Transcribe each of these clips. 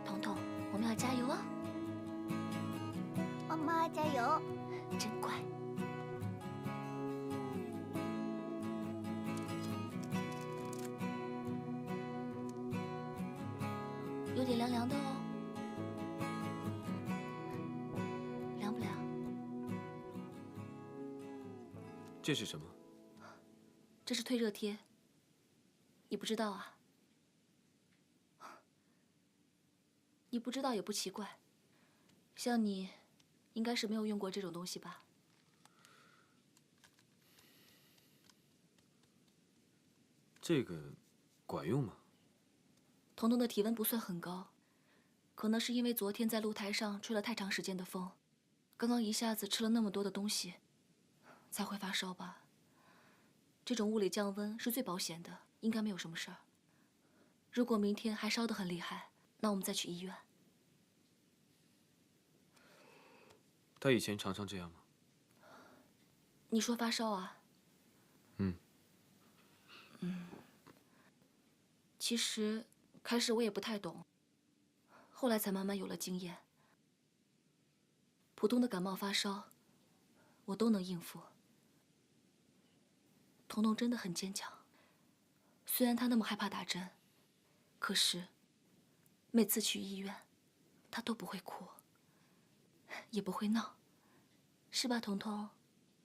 彤彤，我们要加油啊！妈妈加油！真乖。有点凉凉的哦，凉不凉？这是什么？这是退热贴，你不知道啊？你不知道也不奇怪，像你，应该是没有用过这种东西吧？这个管用吗？彤彤的体温不算很高，可能是因为昨天在露台上吹了太长时间的风，刚刚一下子吃了那么多的东西，才会发烧吧。这种物理降温是最保险的，应该没有什么事儿。如果明天还烧得很厉害，那我们再去医院。他以前常常这样吗？你说发烧啊？嗯。其实开始我也不太懂，后来才慢慢有了经验。普通的感冒发烧，我都能应付。彤彤真的很坚强，虽然她那么害怕打针，可是每次去医院，她都不会哭，也不会闹，是吧，彤彤？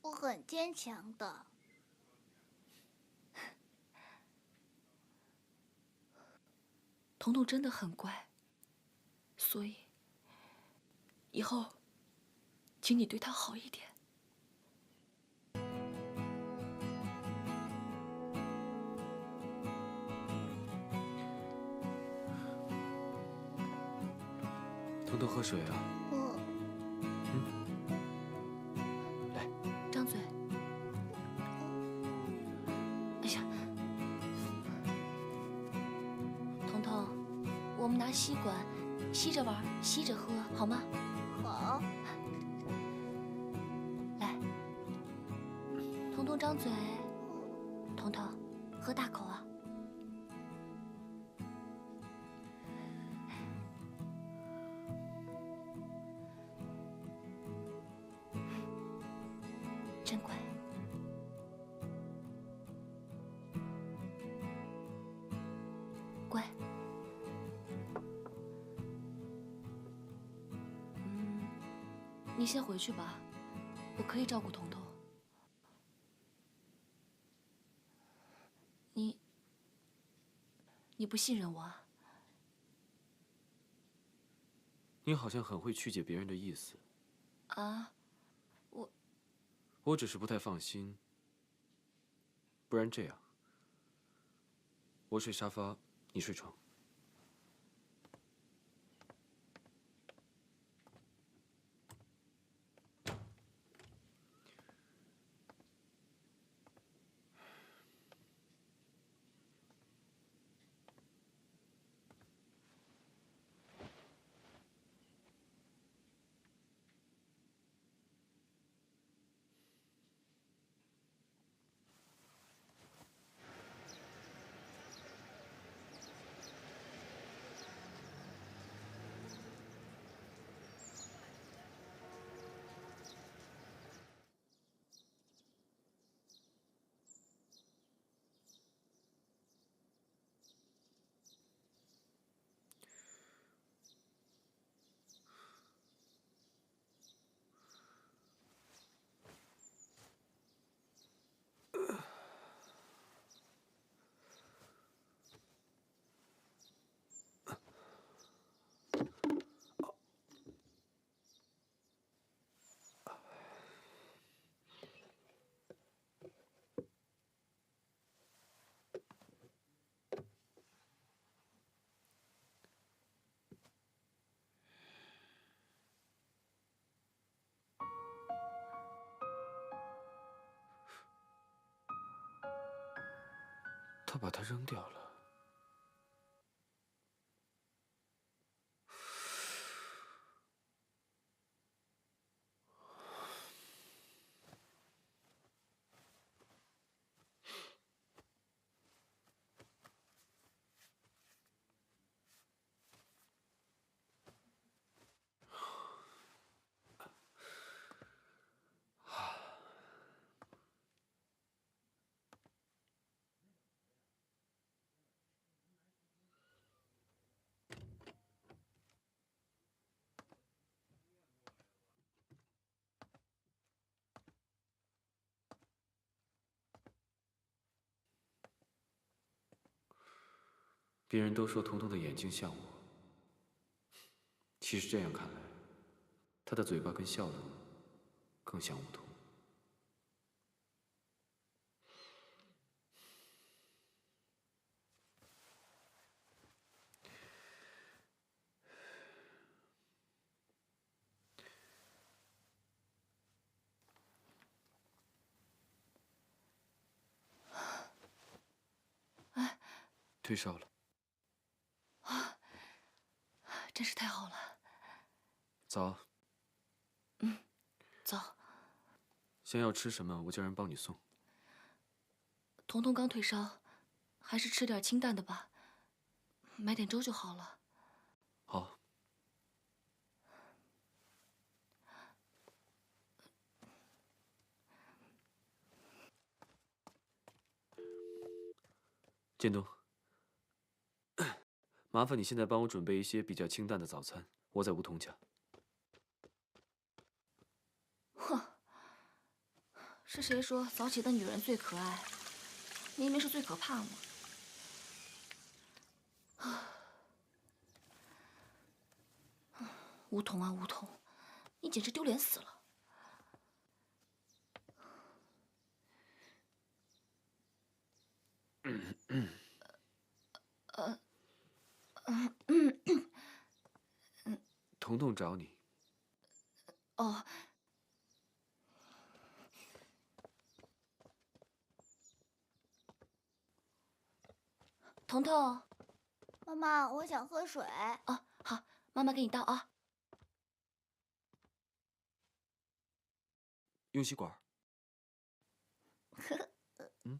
我很坚强的。彤彤真的很乖，所以以后，请你对她好一点。彤彤喝水啊。来，张嘴。哎呀，彤彤，我们拿吸管吸着玩，吸着喝，好吗？好。来，彤彤张嘴，彤彤，喝大口啊！真乖。乖。你先回去吧，我可以照顾彤彤。你不信任我啊？你好像很会曲解别人的意思。啊，我只是不太放心。不然这样，我睡沙发，你睡床。他把它扔掉了。别人都说彤彤的眼睛像我，其实这样看来，她的嘴巴跟笑容更像梧桐。退烧了，真是太好了。早。走，想要吃什么，我叫人帮你送。彤彤刚退烧，还是吃点清淡的吧，买点粥就好了。好。建东，麻烦你现在帮我准备一些比较清淡的早餐，我在梧桐家。哼，是谁说早起的女人最可爱？明明是最可怕嘛！梧桐啊，梧桐，你简直丢脸死了！彤彤找你。哦，彤彤，妈妈，我想喝水。哦，好，妈妈给你倒啊。用吸管。嗯。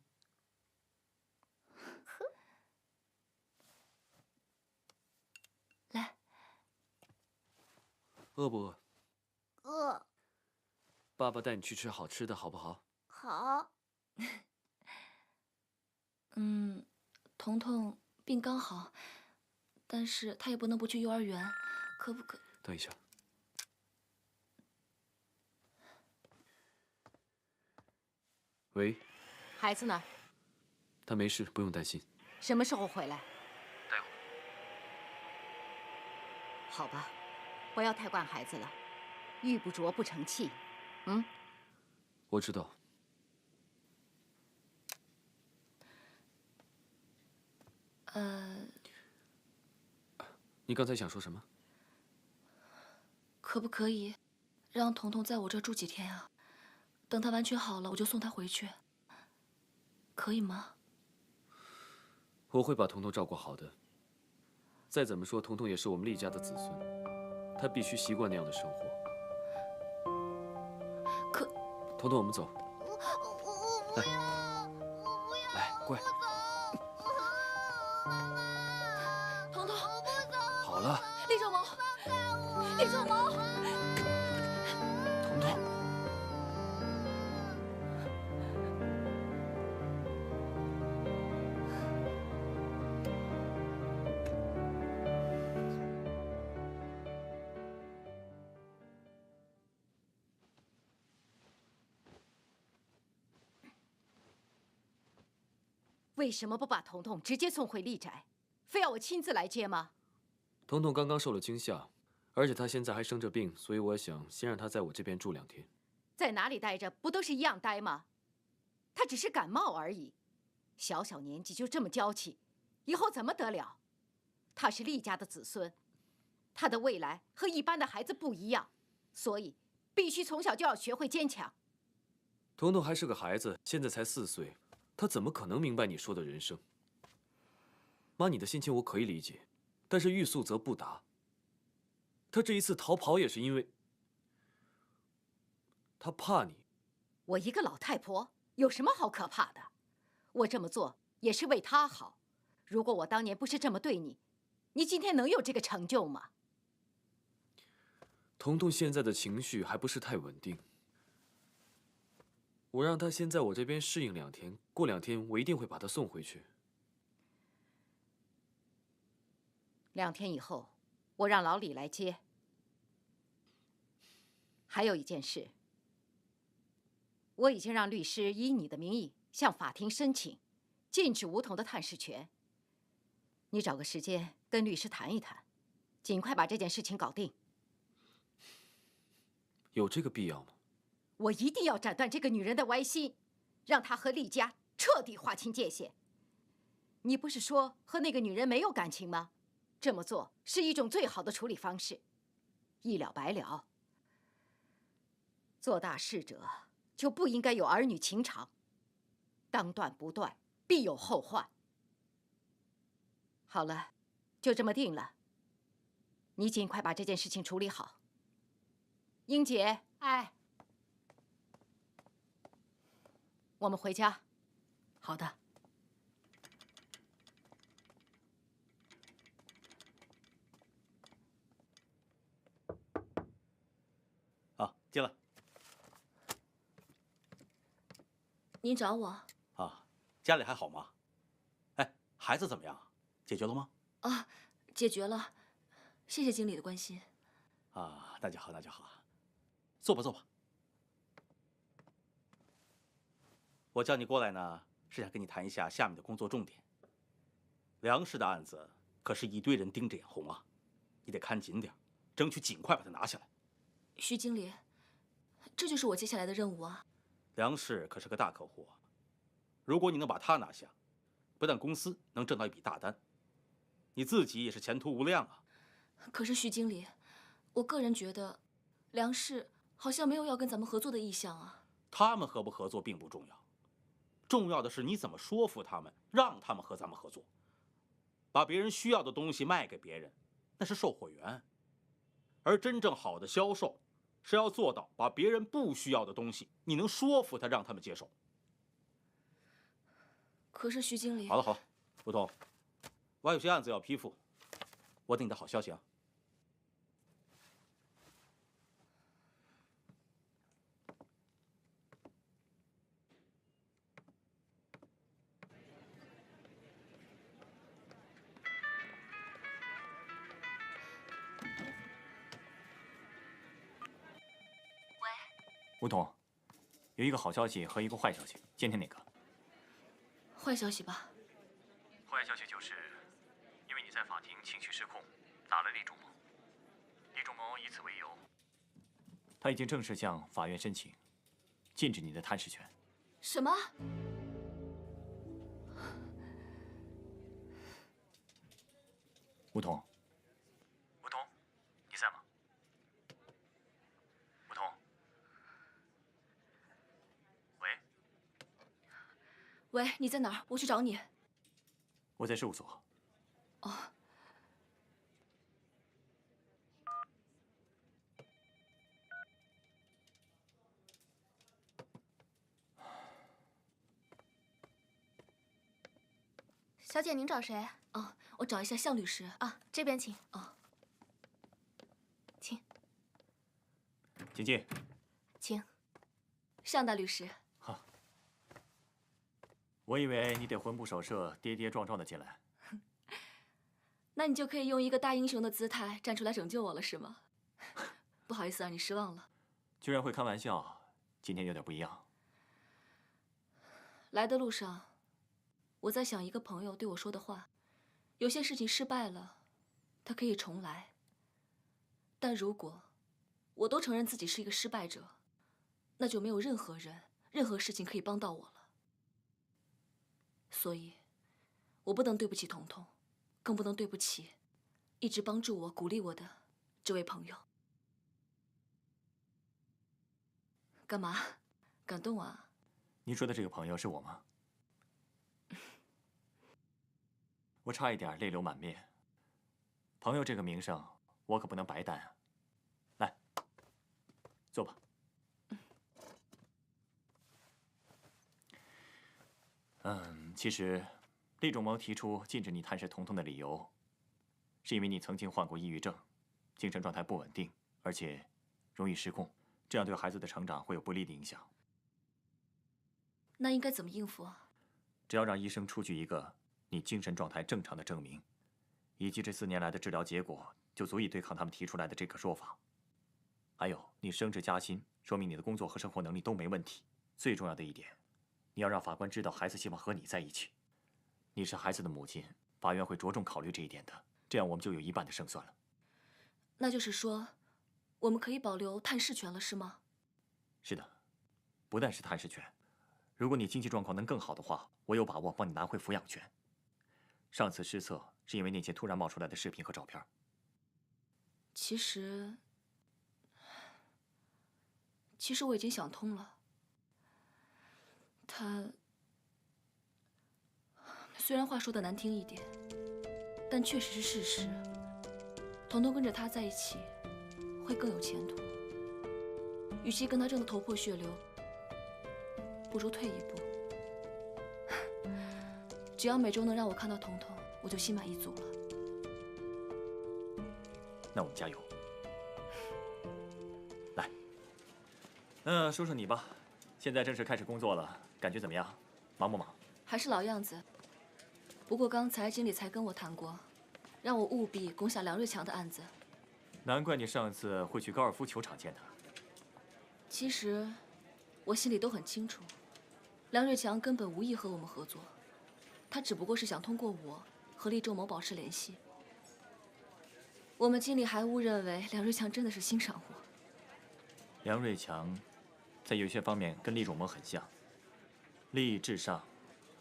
来，饿不饿？饿。爸爸带你去吃好吃的，好不好？好。彤彤病刚好，但是她也不能不去幼儿园，可不可？等一下。喂。孩子呢？他没事，不用担心。什么时候回来？待会儿。好吧，不要太惯孩子了，玉不琢不成器。我知道。你刚才想说什么？可不可以让彤彤在我这儿住几天啊？等她完全好了，我就送她回去，可以吗？我会把彤彤照顾好的。再怎么说，彤彤也是我们厉家的子孙，她必须习惯那样的生活。可，彤彤，我们走。我不要，我不要，来，乖。彤彤，我不走。好了。厉正谋，厉正谋。彤彤。为什么不把彤彤直接送回厉宅，非要我亲自来接吗？彤彤刚刚受了惊吓，而且她现在还生着病，所以我想先让她在我这边住2天。在哪里待着不都是一样待吗？她只是感冒而已，小小年纪就这么娇气，以后怎么得了？她是厉家的子孙，她的未来和一般的孩子不一样，所以必须从小就要学会坚强。彤彤还是个孩子，现在才4岁，她怎么可能明白你说的人生？妈，你的心情我可以理解，但是欲速则不达。她这一次逃跑也是因为她怕你。我一个老太婆有什么好可怕的？我这么做也是为她好。如果我当年不是这么对你，你今天能有这个成就吗？彤彤现在的情绪还不是太稳定，我让她先在我这边适应2天，过2天我一定会把她送回去。2天以后，我让老李来接。还有一件事，我已经让律师以你的名义向法庭申请，禁止梧桐的探视权。你找个时间跟律师谈一谈，尽快把这件事情搞定。有这个必要吗？我一定要斩断这个女人的歪心，让她和厉家彻底划清界限。你不是说和那个女人没有感情吗？这么做是一种最好的处理方式，一了百了。做大事者就不应该有儿女情长，当断不断，必有后患。好了，就这么定了。你尽快把这件事情处理好。英姐，哎，我们回家。好的。啊，进来。您找我？啊，家里还好吗？哎，孩子怎么样？解决了吗？啊，解决了，谢谢经理的关心。啊，那就好，那就好。坐吧，坐吧。我叫你过来呢，是想跟你谈一下下面的工作重点。梁氏的案子可是一堆人盯着眼红啊，你得看紧点，争取尽快把它拿下来。徐经理，这就是我接下来的任务啊。梁氏可是个大客户啊，如果你能把他拿下，不但公司能挣到一笔大单，你自己也是前途无量啊。可是徐经理，我个人觉得，梁氏好像没有要跟咱们合作的意向啊。他们合不合作并不重要，重要的是你怎么说服他们，让他们和咱们合作。把别人需要的东西卖给别人，那是售货员；而真正好的销售，是要做到把别人不需要的东西，你能说服他，让他们接受。可是徐经理，好了好了，吴桐，我还有些案子要批复，我等你的好消息啊。吴桐，有一个好消息和一个坏消息，先听哪个？坏消息吧？坏消息就是，因为你在法庭情绪失控，打了厉仲谋。厉仲谋以此为由，他已经正式向法院申请，禁止你的探视权。什么？吴桐，吴桐，你在吗？吴桐，喂，喂，你在哪儿？我去找你。我在事务所。哦。小姐，您找谁？哦，我找一下向律师。啊，这边请。哦，请，请进。请。向大律师。好。我以为你得魂不守舍、跌跌撞撞的进来。那你就可以用一个大英雄的姿态站出来拯救我了，是吗？不好意思让你失望了。居然会开玩笑，今天有点不一样。来的路上，我在想一个朋友对我说的话：有些事情失败了，它可以重来。但如果我都承认自己是一个失败者，那就没有任何人、任何事情可以帮到我了。所以，我不能对不起彤彤，更不能对不起一直帮助我、鼓励我的这位朋友。干嘛？感动啊？你说的这个朋友是我吗？我差一点泪流满面。朋友这个名声，我可不能白担啊！来，坐吧。其实，厉仲谋提出禁止你探视彤彤的理由，是因为你曾经患过抑郁症，精神状态不稳定，而且容易失控，这样对孩子的成长会有不利的影响。那应该怎么应付啊？只要让医生出具一个你精神状态正常的证明，以及这4年来的治疗结果，就足以对抗他们提出来的这个说法。还有，你升职加薪，说明你的工作和生活能力都没问题。最重要的一点，你要让法官知道孩子希望和你在一起。你是孩子的母亲，法院会着重考虑这一点的，这样我们就有一半的胜算了。那就是说，我们可以保留探视权了，是吗？是的，不但是探视权，如果你经济状况能更好的话，我有把握帮你拿回抚养权。上次失策是因为那些突然冒出来的视频和照片。其实我已经想通了。他虽然话说的难听一点，但确实是事实。彤彤跟着他在一起，会更有前途。与其跟他争得头破血流，不如退一步。只要每周能让我看到彤彤，我就心满意足了。那我们加油。来，那说说你吧，现在正式开始工作了，感觉怎么样？忙不忙？还是老样子。不过刚才经理才跟我谈过，让我务必攻下梁瑞强的案子。难怪你上次会去高尔夫球场见他。其实，我心里都很清楚，梁瑞强根本无意和我们合作，他只不过是想通过我和厉仲谋保持联系。我们经理还误认为梁瑞强真的是欣赏我。梁瑞强，在有些方面跟厉仲谋很像，利益至上，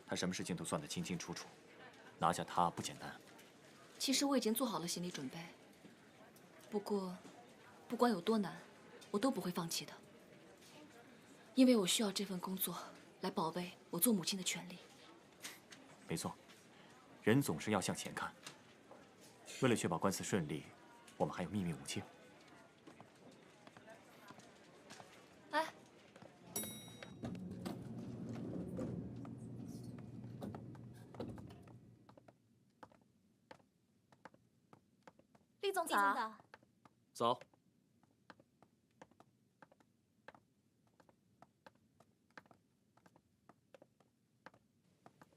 他什么事情都算得清清楚楚，拿下他不简单。其实我已经做好了心理准备，不过，不管有多难，我都不会放弃的。因为我需要这份工作来保卫我做母亲的权利。没错，人总是要向前看。为了确保官司顺利，我们还有秘密武器。哎，厉总早。早。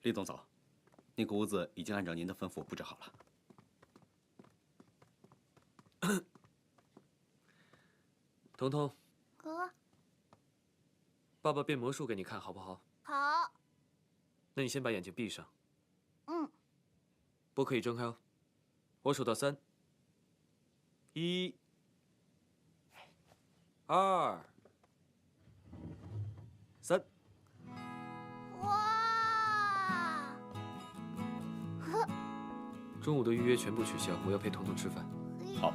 厉总早，那个屋子已经按照您的吩咐布置好了。彤彤，哥，爸爸变魔术给你看好不好？好。那你先把眼睛闭上，嗯。不可以睁开哦。我数到3，1、2、3。哇！中午的预约全部取消，我要陪彤彤吃饭。好。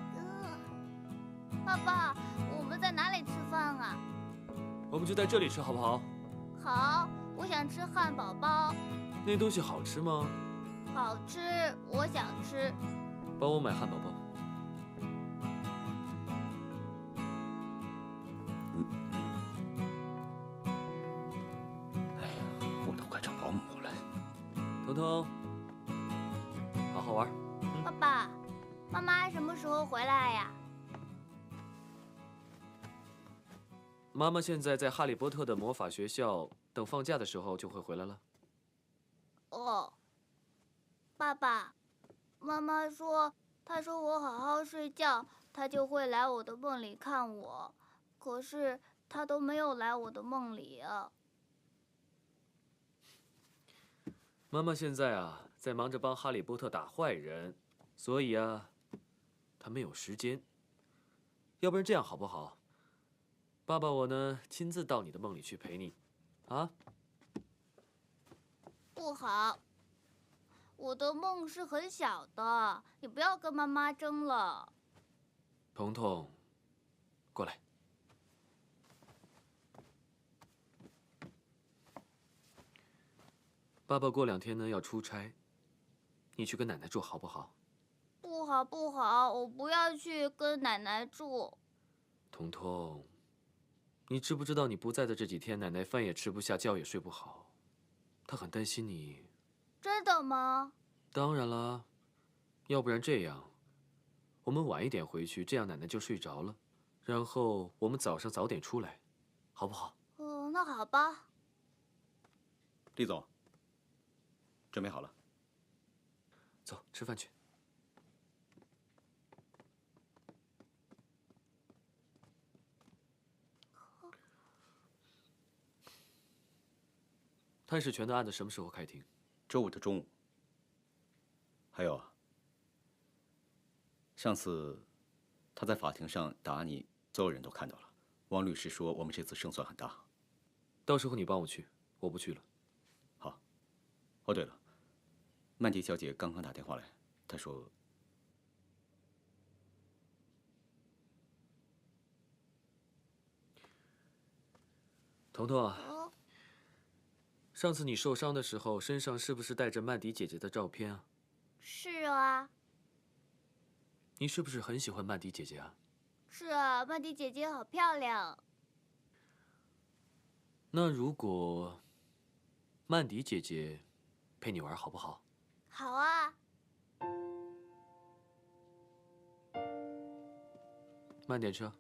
爸爸，我们在哪里吃饭啊？我们就在这里吃好不好？好，我想吃汉堡包。那东西好吃吗？好吃，我想吃。帮我买汉堡包。哎呀，我都快找保姆了。彤彤，好好玩。爸爸，妈妈什么时候回来呀？妈妈现在在哈利波特的魔法学校，等放假的时候就会回来了。哦。爸爸，妈妈说，她说我好好睡觉，她就会来我的梦里看我。可是她都没有来我的梦里啊。妈妈现在啊，在忙着帮哈利波特打坏人，所以啊，她没有时间。要不然这样好不好？爸爸我呢，亲自到你的梦里去陪你，啊？不好，我的梦是很小的，你不要跟妈妈争了。彤彤，过来。爸爸过2天呢要出差，你去跟奶奶住好不好？不好不好，我不要去跟奶奶住。彤彤，你知不知道你不在的这几天，奶奶饭也吃不下，觉也睡不好，她很担心你。真的吗？当然啦，要不然这样，我们晚一点回去，这样奶奶就睡着了，然后我们早上早点出来，好不好？那好吧。厉总，准备好了。走，吃饭去。探视权的案子什么时候开庭？周5的中午。还有啊，上次他在法庭上打你，所有人都看到了。汪律师说我们这次胜算很大。到时候你帮我去，我不去了。好。哦，对了，曼迪小姐刚刚打电话来，她说。 彤彤啊，哦，上次你受伤的时候，身上是不是带着曼迪姐姐的照片啊？是啊，你是不是很喜欢曼迪姐姐啊？是啊，曼迪姐姐好漂亮。那如果曼迪姐姐陪你玩好不好？好啊，慢点车。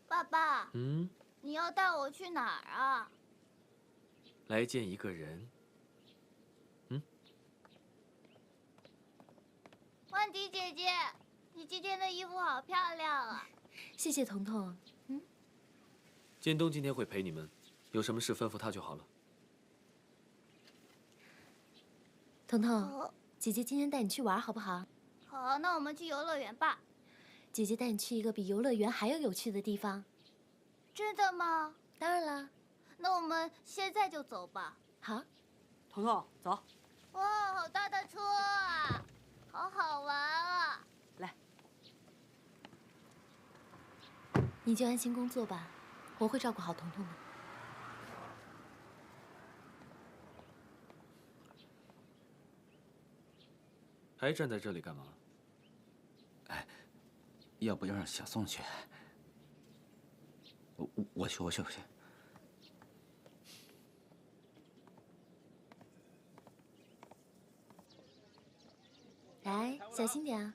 爸爸，嗯，你要带我去哪儿啊？来见一个人。曼迪姐姐，你今天的衣服好漂亮啊！谢谢彤彤。建东今天会陪你们，有什么事吩咐他就好了。彤彤，哦，姐姐今天带你去玩好不好？好，那我们去游乐园吧。姐姐带你去一个比游乐园还要有趣的地方。真的吗？当然啦。那我们现在就走吧。好，彤彤，走，哇，好大的车啊，好好玩啊！来，你就安心工作吧，我会照顾好彤彤的。还站在这里干嘛？要不要让小宋去？我去。来，小心点啊！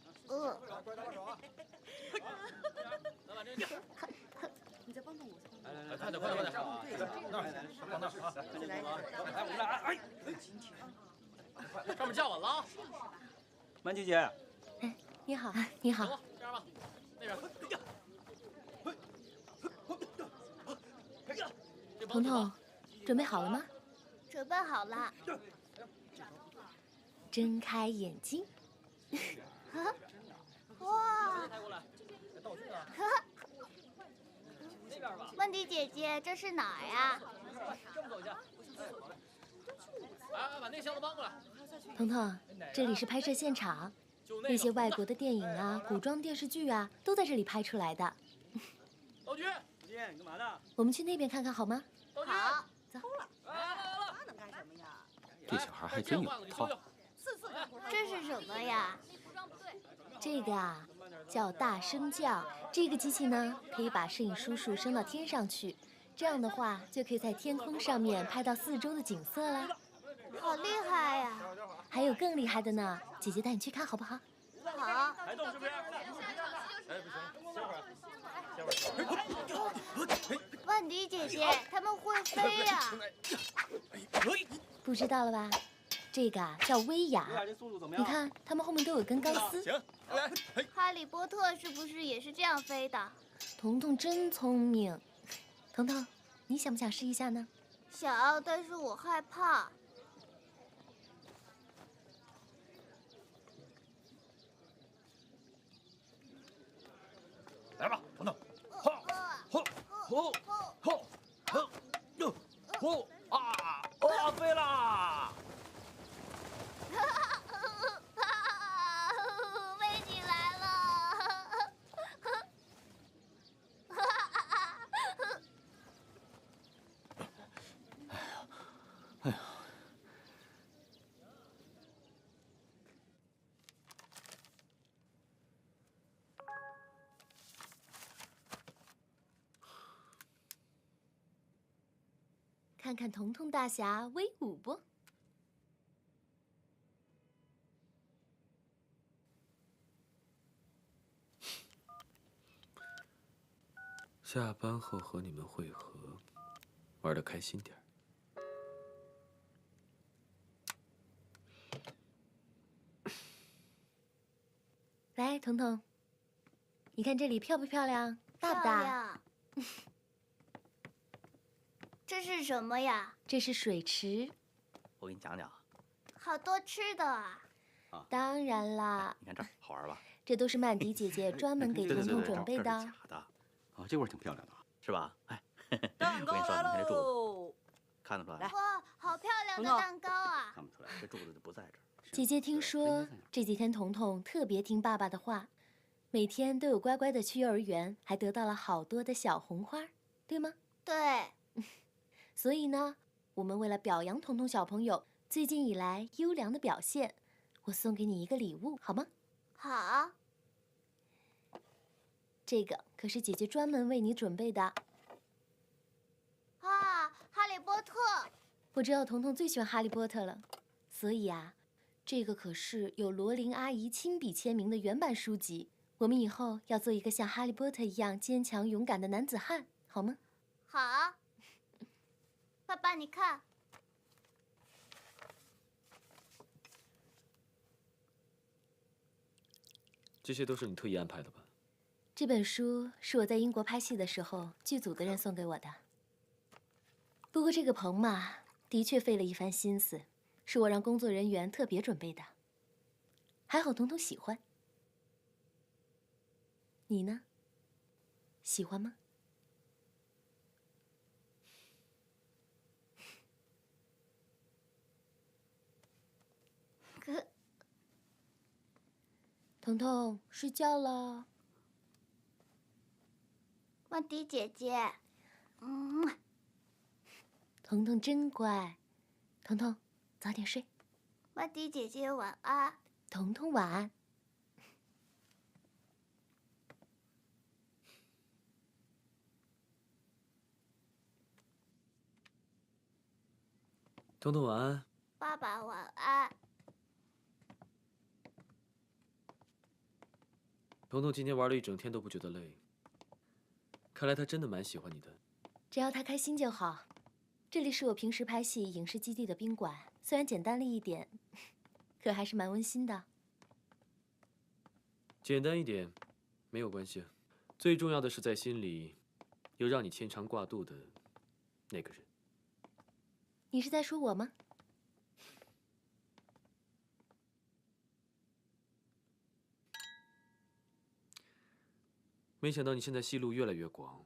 你再帮帮我，快点！上面架稳了啊！曼迪姐，哎，你好，你好。这样吧，那边。彤彤，准备好了吗？准备好了。睁开眼睛。哇！抬过来，道具呢？那边吧。曼迪姐姐，这是哪儿呀？这么走一下。哎，把那箱子搬过来。彤彤，这里是拍摄现场，那些外国的电影啊、古装电视剧啊，都在这里拍出来的。道具，姐姐，你干嘛呢？我们去那边看看好吗？道具。好，走。来，他能干什么呀？这小孩还真有套。这是什么呀？这个啊，叫大升降。这个机器呢，可以把摄影叔叔升到天上去，这样的话就可以在天空上面拍到四周的景色啦。好厉害呀！还有更厉害的呢，姐姐带你去看好不好？好。还动是不是？哎，不行，曼迪姐姐，他们会飞呀！不知道了吧？这个啊叫威亚，这速度怎么你看它们后面都有根钢丝。行，来，哈利波特是不是也是这样飞的？彤彤真聪明。彤彤，你想不想试一下呢？想，但是我害怕。来吧，彤彤。飞啦！飞起来了！哎呀，看看彤彤大侠威武不？下班后和你们会合，玩得开心点儿。来，彤彤，你看这里漂不漂亮？大不漂大？亮。这是什么呀？这是水池。我给你讲讲，好多吃的啊！当然啦，你看这儿好玩吧？这都是曼迪姐姐专门给对对对对，彤彤准备这是的。假的。啊，这味儿挺漂亮的，是吧？哎，蛋糕来我跟你说，你看这柱子，喽！看得出来？来哇，好漂亮的彤彤蛋糕啊！看不出来，这柱子就不在这儿。姐姐听说对这几天彤彤特别听爸爸的话，每天都有乖乖的去幼儿园，还得到了好多的小红花，对吗？对，所以呢，我们为了表扬彤彤小朋友最近以来优良的表现，我送给你一个礼物，好吗？好，这个可是姐姐专门为你准备的。啊，哈利波特！我知道彤彤最喜欢哈利波特了，所以啊，这个可是有罗琳阿姨亲笔签名的原版书籍。我们以后要做一个像哈利波特一样坚强勇敢的男子汉，好吗？好，爸爸，你看，这些都是你特意安排的吧？这本书是我在英国拍戏的时候剧组的人送给我的。不过这个棚嘛，的确费了一番心思，是我让工作人员特别准备的。还好彤彤喜欢。你呢？喜欢吗？彤彤，睡觉了。曼迪姐姐，彤彤真乖。彤彤，早点睡。曼迪姐姐晚安。彤彤晚安。彤彤晚安。爸爸晚安。彤彤今天玩了一整天都不觉得累，看来他真的蛮喜欢你的。只要他开心就好。这里是我平时拍戏影视基地的宾馆，虽然简单了一点，可还是蛮温馨的。简单一点，没有关系。最重要的是在心里有让你牵肠挂肚的那个人。你是在说我吗？没想到你现在戏路越来越广。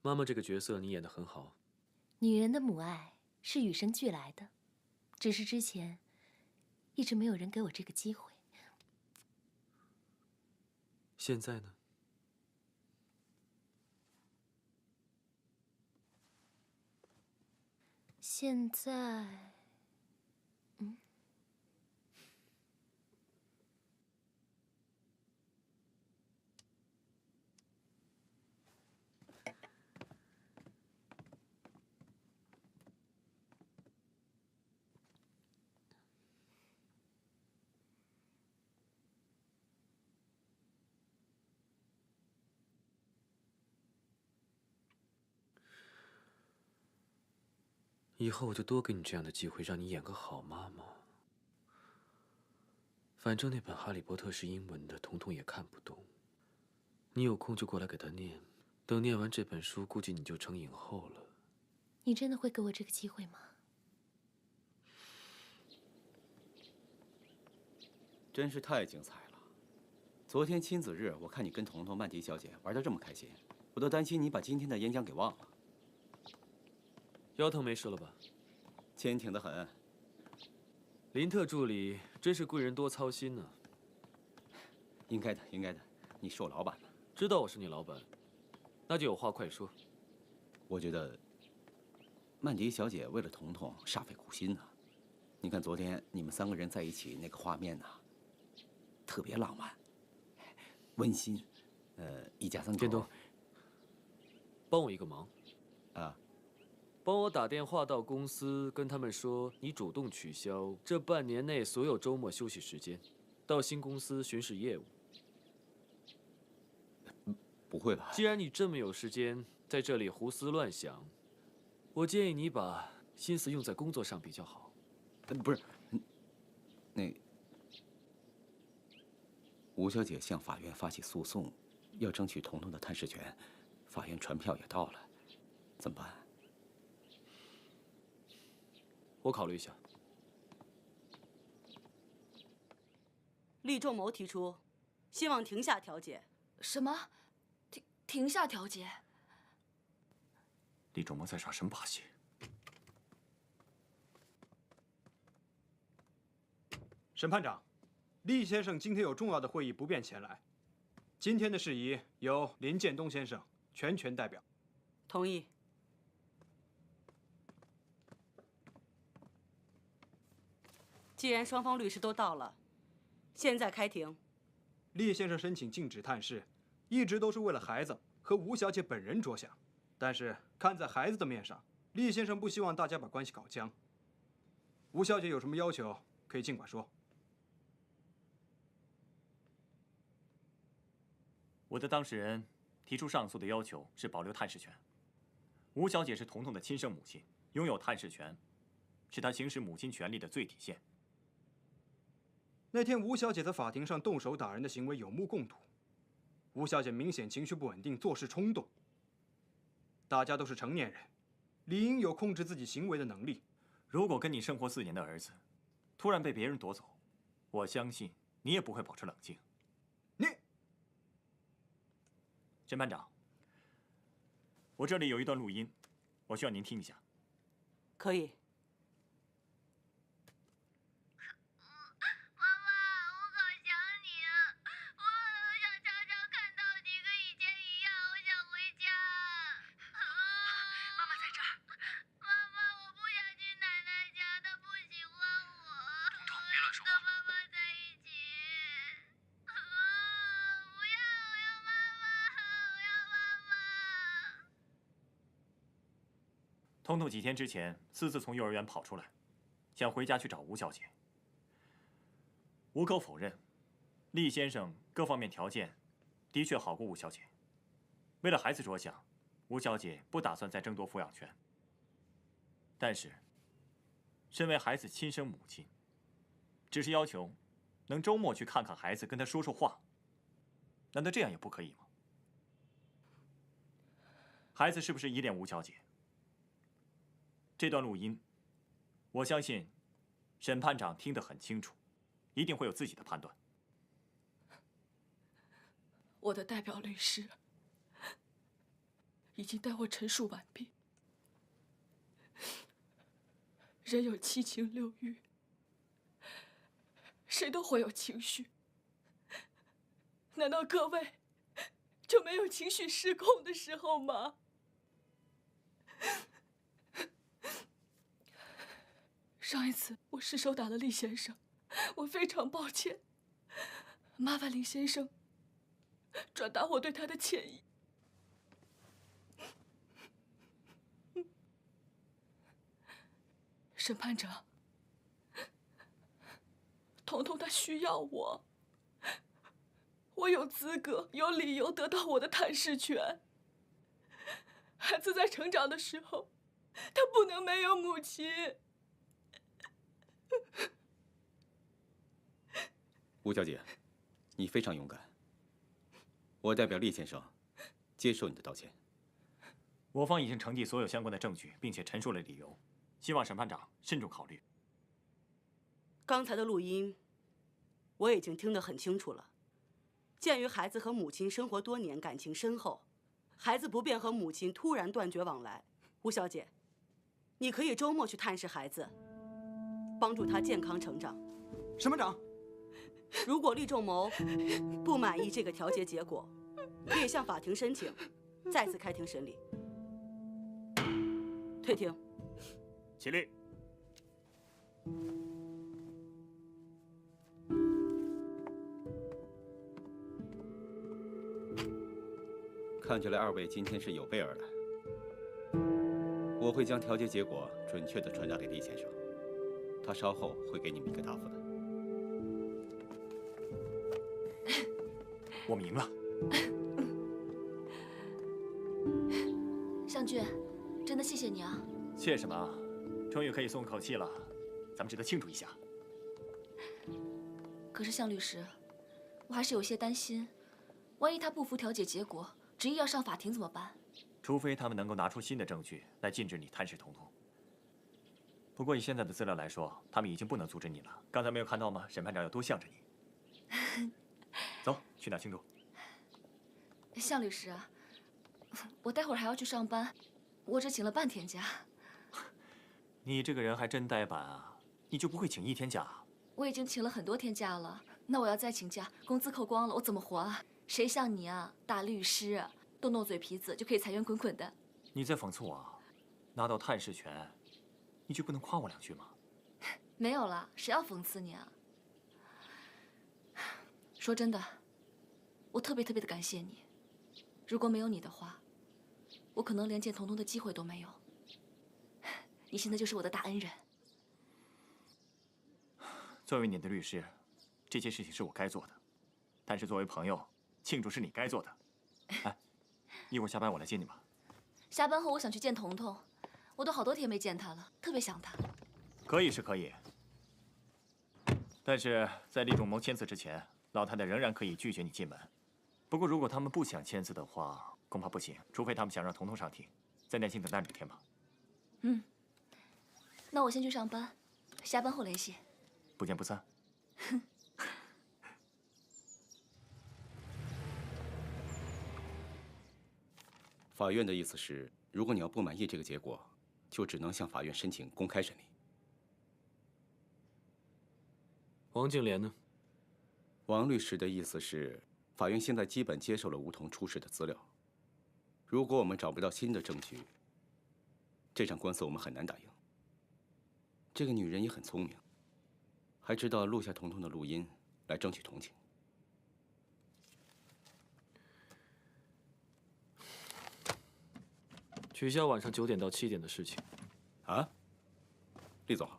妈妈这个角色你演得很好。女人的母爱是与生俱来的，只是之前一直没有人给我这个机会。现在呢？现在，以后我就多给你这样的机会，让你演个好妈妈。反正那本《哈利波特》是英文的，彤彤也看不懂。你有空就过来给他念，等念完这本书，估计你就成影后了。你真的会给我这个机会吗？真是太精彩了！昨天亲子日，我看你跟彤彤、曼迪小姐玩得这么开心，我都担心你把今天的演讲给忘了。腰疼没事了吧？坚挺得很。林特助理真是贵人多操心呢。应该的，应该的，你是我老板呢。知道我是你老板，那就有话快说。我觉得曼迪小姐为了彤彤煞费苦心呢。你看昨天你们3个人在一起那个画面呢，特别浪漫、温馨。一家3口。天东，帮我一个忙。啊。帮我打电话到公司，跟他们说你主动取消这半年内所有周末休息时间，到新公司巡视业务。不会吧？既然你这么有时间在这里胡思乱想，我建议你把心思用在工作上比较好。不是，吴小姐向法院发起诉讼，要争取彤彤的探视权，法院传票也到了，怎么办？我考虑一下。厉仲谋提出，希望停下调解。什么？停下调解？厉仲谋在耍什么把戏？审判长，厉先生今天有重要的会议不便前来，今天的事宜由林建东先生全权代表。同意。既然双方律师都到了，现在开庭。厉先生申请禁止探视，一直都是为了孩子和吴小姐本人着想，但是看在孩子的面上，厉先生不希望大家把关系搞僵。吴小姐有什么要求，可以尽管说。我的当事人提出上诉的要求是保留探视权。吴小姐是彤彤的亲生母亲，拥有探视权，是她行使母亲权利的最底线。那天吴小姐在法庭上动手打人的行为有目共睹，吴小姐明显情绪不稳定，做事冲动。大家都是成年人，理应有控制自己行为的能力。如果跟你生活4年的儿子突然被别人夺走，我相信你也不会保持冷静。审判长，我这里有一段录音，我需要您听一下。可以。妈妈，我好想你啊！我好想常常看到你，跟以前一样，我想回家。妈妈在这儿。妈妈，我不想去奶奶家，她不喜欢我。彤彤，别乱说话。跟妈妈在一起。不要，我要妈妈，我要妈妈。彤彤几天之前私自从幼儿园跑出来，想回家去找吴小姐。无可否认，厉先生各方面条件的确好过吴小姐。为了孩子着想，吴小姐不打算再争夺抚养权。但是，身为孩子亲生母亲，只是要求能周末去看看孩子，跟他说说话，难道这样也不可以吗？孩子是不是依恋吴小姐？这段录音，我相信审判长听得很清楚，一定会有自己的判断。我的代表律师已经代我陈述完毕。人有七情六欲，谁都会有情绪。难道各位就没有情绪失控的时候吗？上一次我失手打了厉先生，我非常抱歉，麻烦林先生转达我对他的歉意。审判长，彤彤她需要我，我有资格、有理由得到我的探视权。孩子在成长的时候，他不能没有母亲。吴小姐，你非常勇敢。我代表厉先生接受你的道歉。我方已经呈递所有相关的证据，并且陈述了理由，希望审判长慎重考虑。刚才的录音，我已经听得很清楚了。鉴于孩子和母亲生活多年，感情深厚，孩子不便和母亲突然断绝往来。吴小姐，你可以周末去探视孩子，帮助他健康成长。审判长，如果厉仲谋不满意这个调解结果，可以向法庭申请再次开庭审理。退庭。起立。看起来二位今天是有备而来。我会将调解结果准确地传达给厉先生，他稍后会给你们一个答复的。我们赢了。向俊，真的谢谢你啊！谢什么？终于可以松口气了，咱们值得庆祝一下。可是向律师，我还是有些担心，万一他不服调解结果，执意要上法庭怎么办？除非他们能够拿出新的证据来禁止你探视童童。不过以现在的资料来说，他们已经不能阻止你了。刚才没有看到吗？审判长有多向着你。走，去哪庆祝？向律师啊，我待会儿还要去上班，我只请了半天假。你这个人还真呆板啊！你就不会请1天假？我已经请了很多天假了，那我要再请假，工资扣光了，我怎么活啊？谁像你啊，大律师啊，动动嘴皮子就可以财源滚滚的。你在讽刺我啊？拿到探视权，你就不能夸我2句吗？没有了，谁要讽刺你啊？说真的，我特别的感谢你。如果没有你的话，我可能连见童童的机会都没有。你现在就是我的大恩人。作为你的律师，这件事情是我该做的，但是作为朋友，庆祝是你该做的。哎，一会儿下班我来接你吧。下班后我想去见童童，我都好多天没见他了，特别想他。可以是可以，但是在厉仲谋签字之前，老太太仍然可以拒绝你进门。不过如果他们不想签字的话，恐怕不行，除非他们想让童童上庭，再耐心等待2天吧。嗯，那我先去上班，下班后联系。不见不散。法院的意思是，如果你要不满意这个结果，就只能向法院申请公开审理。王静莲呢？王律师的意思是，法院现在基本接受了吴桐出示的资料。如果我们找不到新的证据，这场官司我们很难打赢。这个女人也很聪明，还知道录下童童的录音来争取同情。取消晚上9点到7点的事情。啊，厉总，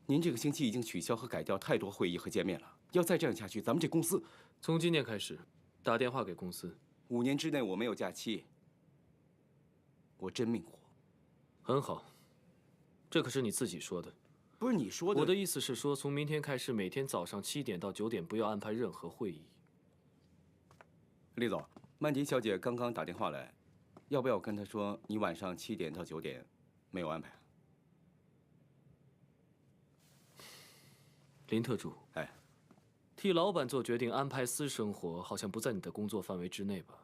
您这个星期已经取消和改掉太多会议和见面了。要再这样下去，咱们这公司从今天开始，打电话给公司。5年之内我没有假期，我真命苦。很好，这可是你自己说的。不是你说的。我的意思是说，从明天开始，每天早上7点到9点不要安排任何会议。厉总，曼迪小姐刚刚打电话来，要不要跟她说你晚上7点到9点没有安排？林特助，哎，替老板做决定安排私生活，好像不在你的工作范围之内吧？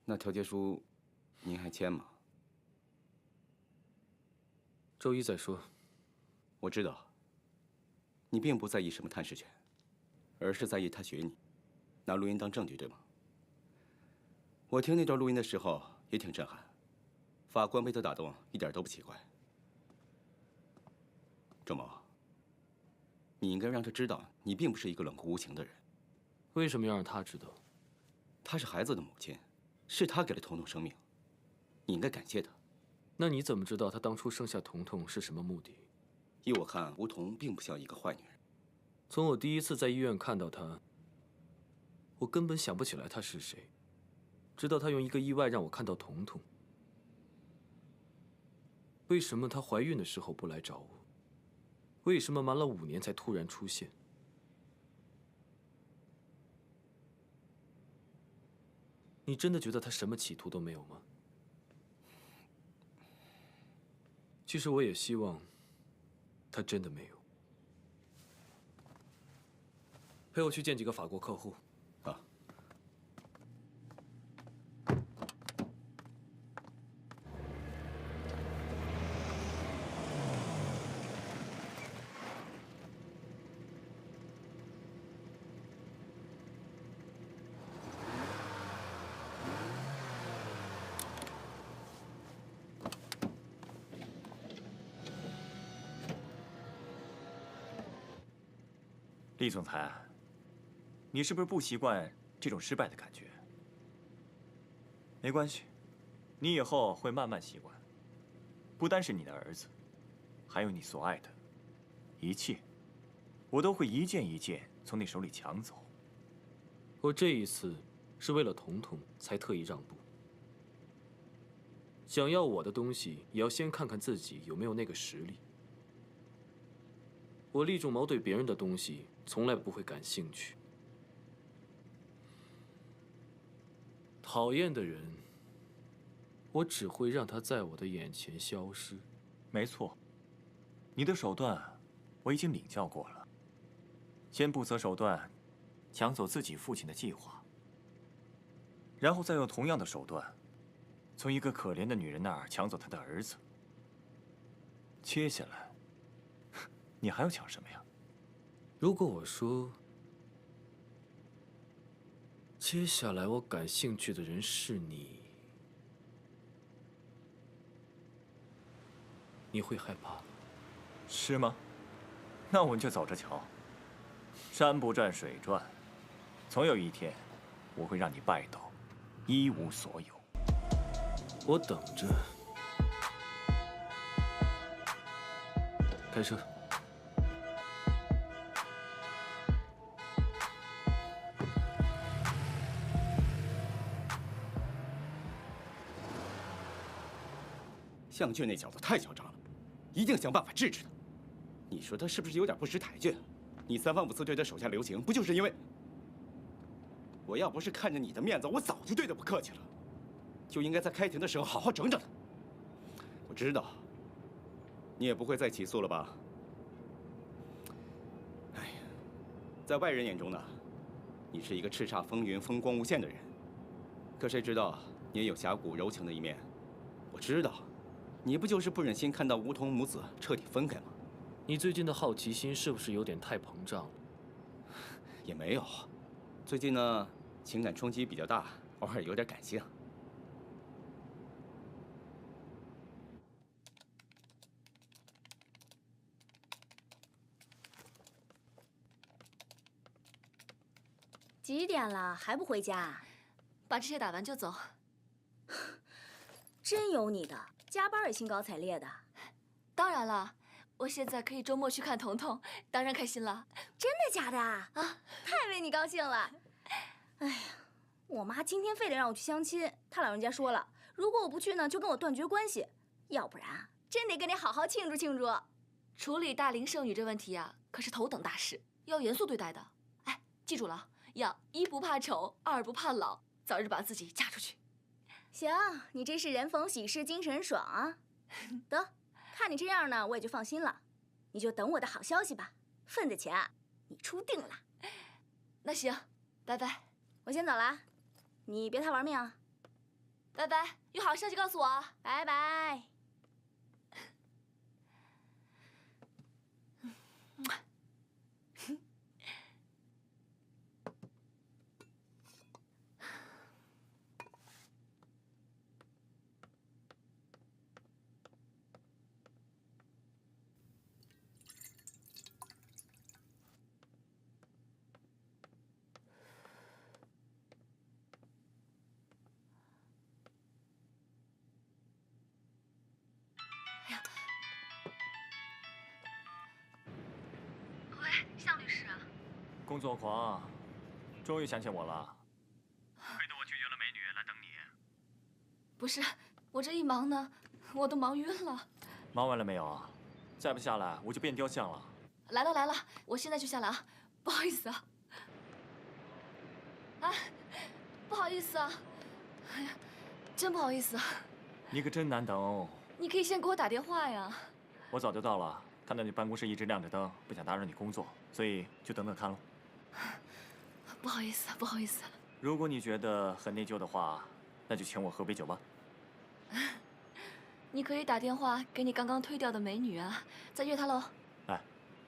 那调解书您还签吗？周一再说。我知道，你并不在意什么探视权，而是在意他学你，拿录音当证据，对吗？我听那段录音的时候也挺震撼，法官被他打动一点都不奇怪。周某，你应该让他知道，你并不是一个冷酷无情的人。为什么要让他知道？她是孩子的母亲，是她给了童童生命，你应该感谢她。那你怎么知道他当初生下童童是什么目的？依我看，吴桐并不像一个坏女人。从我第一次在医院看到她，我根本想不起来她是谁，直到她用一个意外让我看到童童。为什么她怀孕的时候不来找我？为什么瞒了5年才突然出现？你真的觉得她什么企图都没有吗？其实我也希望她真的没有。陪我去见几个法国客户。啊。厉总裁，你是不是不习惯这种失败的感觉？没关系，你以后会慢慢习惯。不单是你的儿子，还有你所爱的，一切，我都会一件一件从你手里抢走。我这一次是为了童童才特意让步。想要我的东西，也要先看看自己有没有那个实力。我厉仲谋对别人的东西从来不会感兴趣。讨厌的人，我只会让他在我的眼前消失。没错，你的手段我已经领教过了。先不择手段，抢走自己父亲的计划，然后再用同样的手段，从一个可怜的女人那儿抢走她的儿子。接下来，你还要抢什么呀？如果我说，接下来我感兴趣的人是你，你会害怕？是吗？那我们就走着瞧。山不转水转，总有一天，我会让你败倒，一无所有。我等着。开车。向俊那小子太嚣张了，一定想办法治治他。你说他是不是有点不识抬举？你3番5次对他手下留情，不就是因为……我要不是看着你的面子，我早就对他不客气了，就应该在开庭的时候好好整整他。我知道，你也不会再起诉了吧？哎呀，在外人眼中呢，你是一个叱咤风云、风光无限的人，可谁知道你也有侠骨柔情的一面。我知道。你不就是不忍心看到梧桐母子彻底分开吗？你最近的好奇心是不是有点太膨胀了？也没有，最近呢，情感冲击比较大，偶尔有点感性。几点了还不回家？把这些打完就走。真有你的，加班也兴高采烈的。当然了，我现在可以周末去看彤彤，当然开心了。真的假的啊？太为你高兴了。哎呀，我妈今天非得让我去相亲，她老人家说了，如果我不去呢，就跟我断绝关系，要不然真得跟你好好庆祝庆祝。处理大龄剩女这问题啊，可是头等大事，要严肃对待的。哎，记住了，要1不怕丑，2不怕老，早日把自己嫁出去。行，你真是人逢喜事精神爽啊！得，看你这样呢，我也就放心了。你就等我的好消息吧，份子钱你出定了。那行，拜拜，我先走了，你别太玩命啊。拜拜，有好消息告诉我啊。拜拜。向律师，工作狂，终于想起我了。亏得我拒绝了美女来等你。不是，我这一忙呢，我都忙晕了。忙完了没有啊？再不下来我就变雕像了。来了来了，我现在就下来啊，不好意思啊。啊，不好意思啊，哎呀，真不好意思啊。你可真难等哦。你可以先给我打电话呀。我早就到了，看到你办公室一直亮着灯，不想打扰你工作，所以就等等看喽。不好意思，不好意思。如果你觉得很内疚的话，那就请我喝杯酒吧。你可以打电话给你刚刚推掉的美女啊，再约她喽。哎，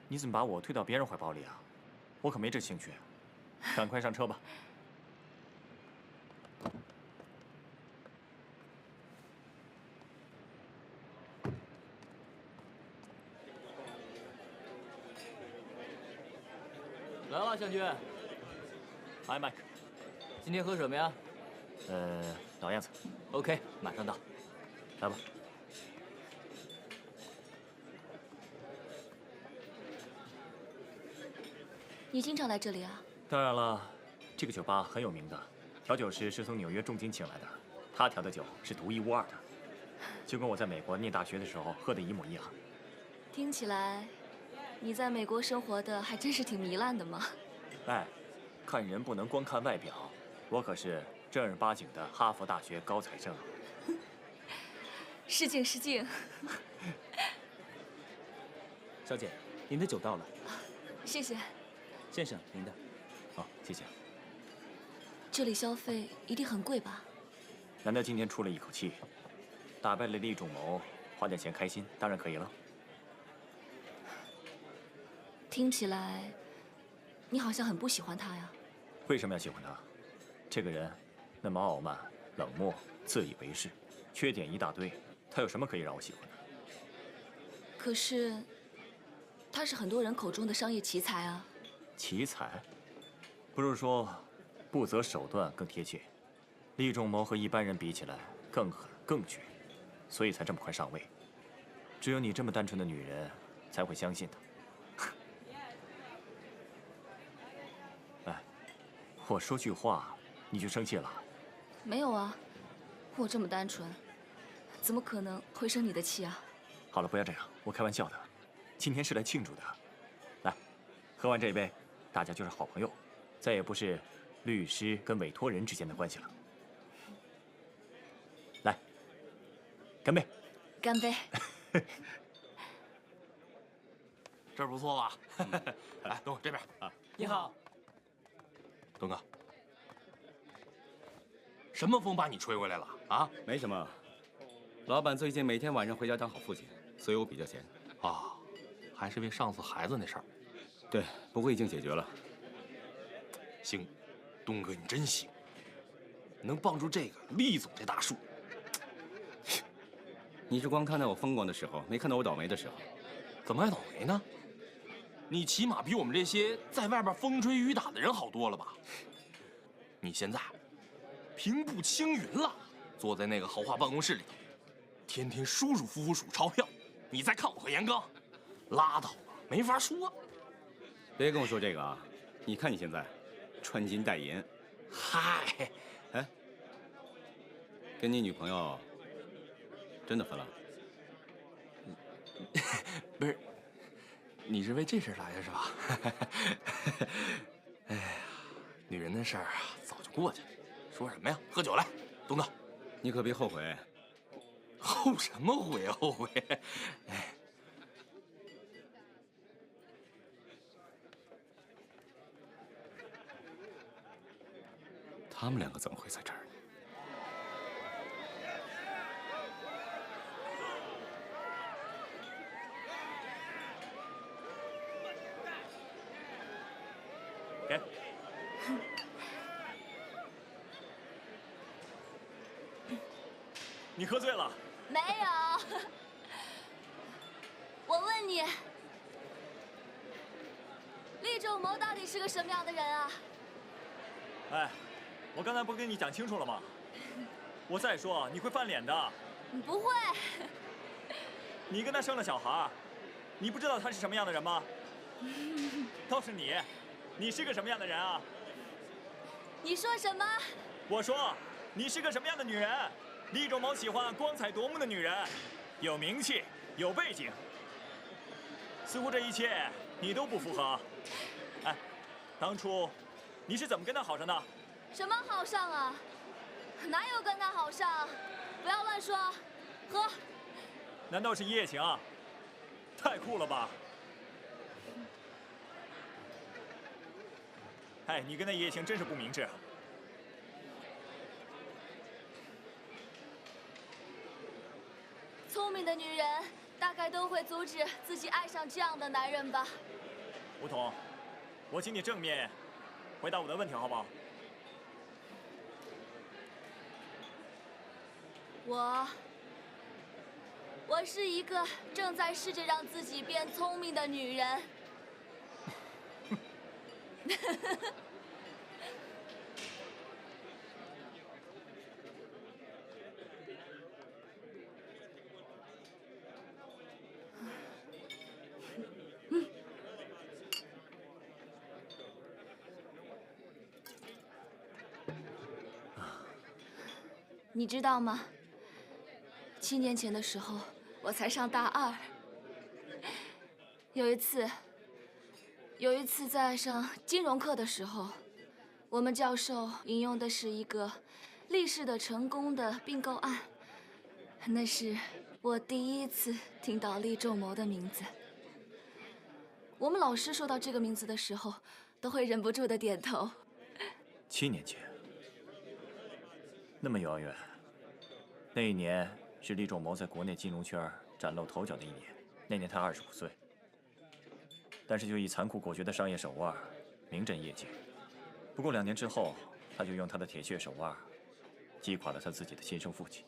你怎么把我推到别人怀抱里啊？我可没这兴趣。赶快上车吧。来了，向军。嗨，Mike。今天喝什么呀？老样子。OK， 马上到。来吧。你经常来这里啊？当然了，这个酒吧很有名的，调酒师是从纽约重金请来的，他调的酒是独一无二的，就跟我在美国念大学的时候喝的一模一样。听起来你在美国生活的还真是挺糜烂的嘛。哎，看人不能光看外表，我可是正儿八经的哈佛大学高材生。失敬失敬。小姐，您的酒到了。谢谢。先生，您的。好，谢谢。这里消费一定很贵吧？难得今天出了一口气，打败了厉仲谋，花点钱开心，当然可以了。听起来，你好像很不喜欢他呀？为什么要喜欢他？这个人那么傲慢、冷漠、自以为是，缺点一大堆，他有什么可以让我喜欢的？可是，他是很多人口中的商业奇才啊。奇才？不是说不择手段更贴切？厉仲谋和一般人比起来更狠更绝，所以才这么快上位。只有你这么单纯的女人才会相信他。哎，我说句话你就生气了？没有啊，我这么单纯，怎么可能会生你的气啊？好了，不要这样，我开玩笑的。今天是来庆祝的。来，喝完这一杯，大家就是好朋友，再也不是律师跟委托人之间的关系了。来，干杯！干杯！这儿不错吧？来，东这边啊。你好，东哥，什么风把你吹回来了啊？没什么，老板最近每天晚上回家当好父亲，所以我比较闲。啊，还是为上次孩子那事儿。对，不过已经解决了。行，东哥你真行，能帮助这个厉总这大树。你是光看到我风光的时候，没看到我倒霉的时候。怎么还倒霉呢？你起码比我们这些在外边风吹雨打的人好多了吧？你现在平步青云了，坐在那个豪华办公室里头，天天舒舒服服数钞票。你再看我和严刚，拉倒吧，没法说。别跟我说这个啊！你看你现在，穿金戴银。嗨，哎，跟你女朋友真的分了？不是，你是为这事来的是吧？哎呀，女人的事儿啊，早就过去了。说什么呀？喝酒来，东哥，你可别后悔。后什么悔啊？后悔？哎，他们两个怎么会在这儿？给。你喝醉了？没有。我问你，厉仲谋到底是个什么样的人啊？哎，我刚才不跟你讲清楚了吗？我再说你会翻脸的。不会。你跟他生了小孩，你不知道他是什么样的人吗？倒是你，你是个什么样的人啊？你说什么？我说你是个什么样的女人？厉仲谋喜欢光彩夺目的女人，有名气，有背景。似乎这一切你都不符合。哎，当初你是怎么跟他好上的？什么好上啊？哪有跟他好上？不要乱说。喝。难道是一夜情？太酷了吧！哎，你跟他一夜情真是不明智。聪明的女人大概都会阻止自己爱上这样的男人吧。吴桐，我请你正面回答我的问题，好不好？我是一个正在试着让自己变聪明的女人。你知道吗？7年前的时候，我才上大2，有一次在上金融课的时候，我们教授引用的是一个立氏的成功的并购案，那是我第一次听到厉仲谋的名字。我们老师说到这个名字的时候，都会忍不住的点头。7年前，那么遥远。那一年是厉仲谋在国内金融圈崭露头角的一年，那年他25岁。但是就以残酷果决的商业手腕，名震业界。不过2年之后，他就用他的铁血手腕，击垮了他自己的亲生父亲。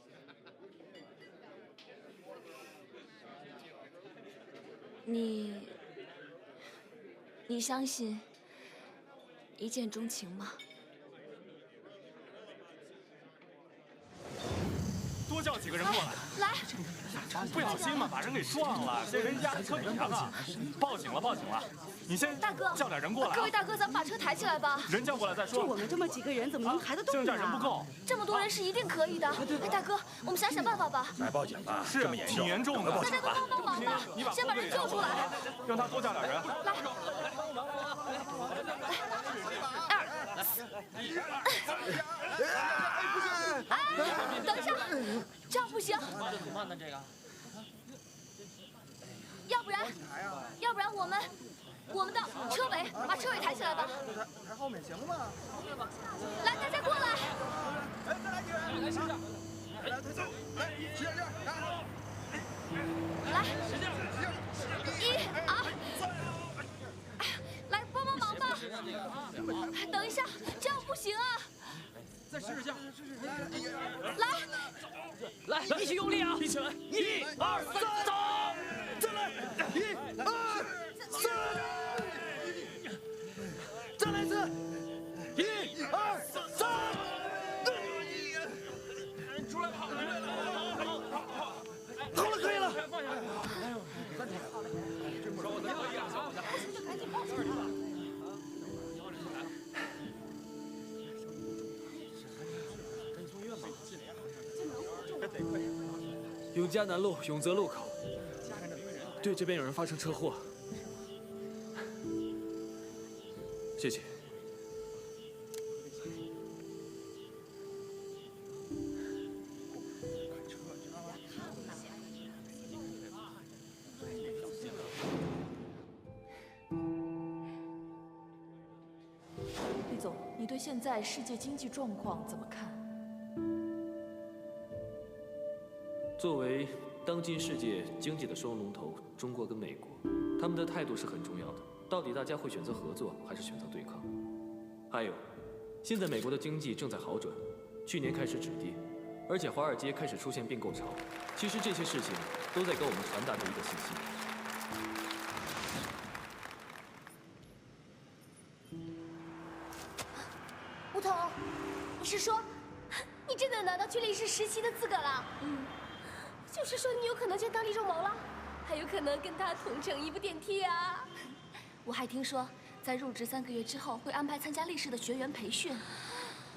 你相信一见钟情吗？多叫几个人过来。来，不小心嘛，把人给撞了，这人压在车底下了，报警了，报警了！你先大哥叫点人过来。各位大哥，咱们把车抬起来吧。人叫过来再说。就我们这么几个人，怎么能抬得动呢？剩下人不够。这么多人是一定可以的。哎，大哥，我们想想办法吧。来报警吧，是挺严重的。大家都帮忙吧，先把人救出来。让他多叫点人。来。哎，等一下，这样不行。要不然我们到车尾，把车尾抬起来吧。抬后面行吗？来，大家过来。再来一个人，来试试。来，推走，来，使劲，来，1、2，来帮帮忙吧。等一下，这样不行啊。再试试下，来，一起用力啊！一起来！1、2、3，走！再来！1、2、3，再来一次！1、2、3，出来跑！好了，可以了。永嘉南路永泽路口，对，这边有人发生车祸。谢谢。厉总，你对现在世界经济状况怎么看？作为当今世界经济的双龙头，中国跟美国，他们的态度是很重要的。到底大家会选择合作，还是选择对抗？还有，现在美国的经济正在好转，去年开始止跌，而且华尔街开始出现并购潮。其实这些事情都在给我们传达着一个信息。吴桐，你是说，你真的拿到去历史实习的资格了？就是说你有可能见到厉仲谋了，还有可能跟他同乘一部电梯啊！我还听说，在入职3个月之后会安排参加历史的学员培训。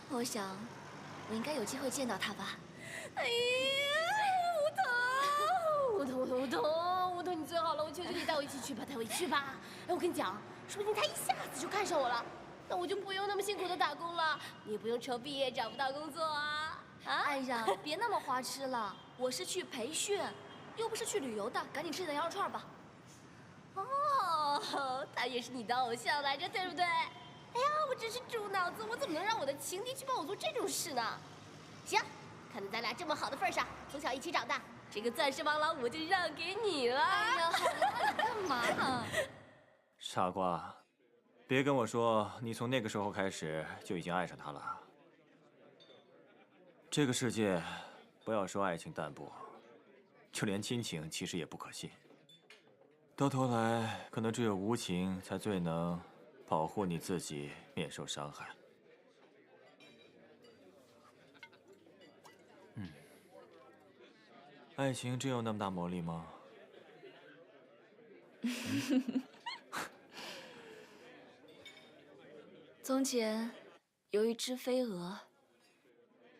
我想，我应该有机会见到他吧。哎呀，吴桐，你最好了，我求求你带我一起去吧，带我一起去吧！哎，我跟你讲，说不定他一下子就看上我了，那我就不用那么辛苦的打工了，你也不用愁毕业找不到工作啊！哎呀，别那么花痴了，我是去培训，又不是去旅游的，赶紧吃点羊肉串吧。哦，他也是你的偶像来着，对不对？哎呀，我真是猪脑子，我怎么能让我的情敌去帮我做这种事呢？行，看在咱俩这么好的份上，从小一起长大，这个钻石王老五就让给你了。哎呀，好了，你干嘛呢？傻瓜，别跟我说你从那个时候开始就已经爱上他了。这个世界，不要说爱情淡薄，就连亲情其实也不可信。到头来，可能只有无情才最能保护你自己免受伤害。爱情真有那么大魔力吗？从前有一只飞蛾，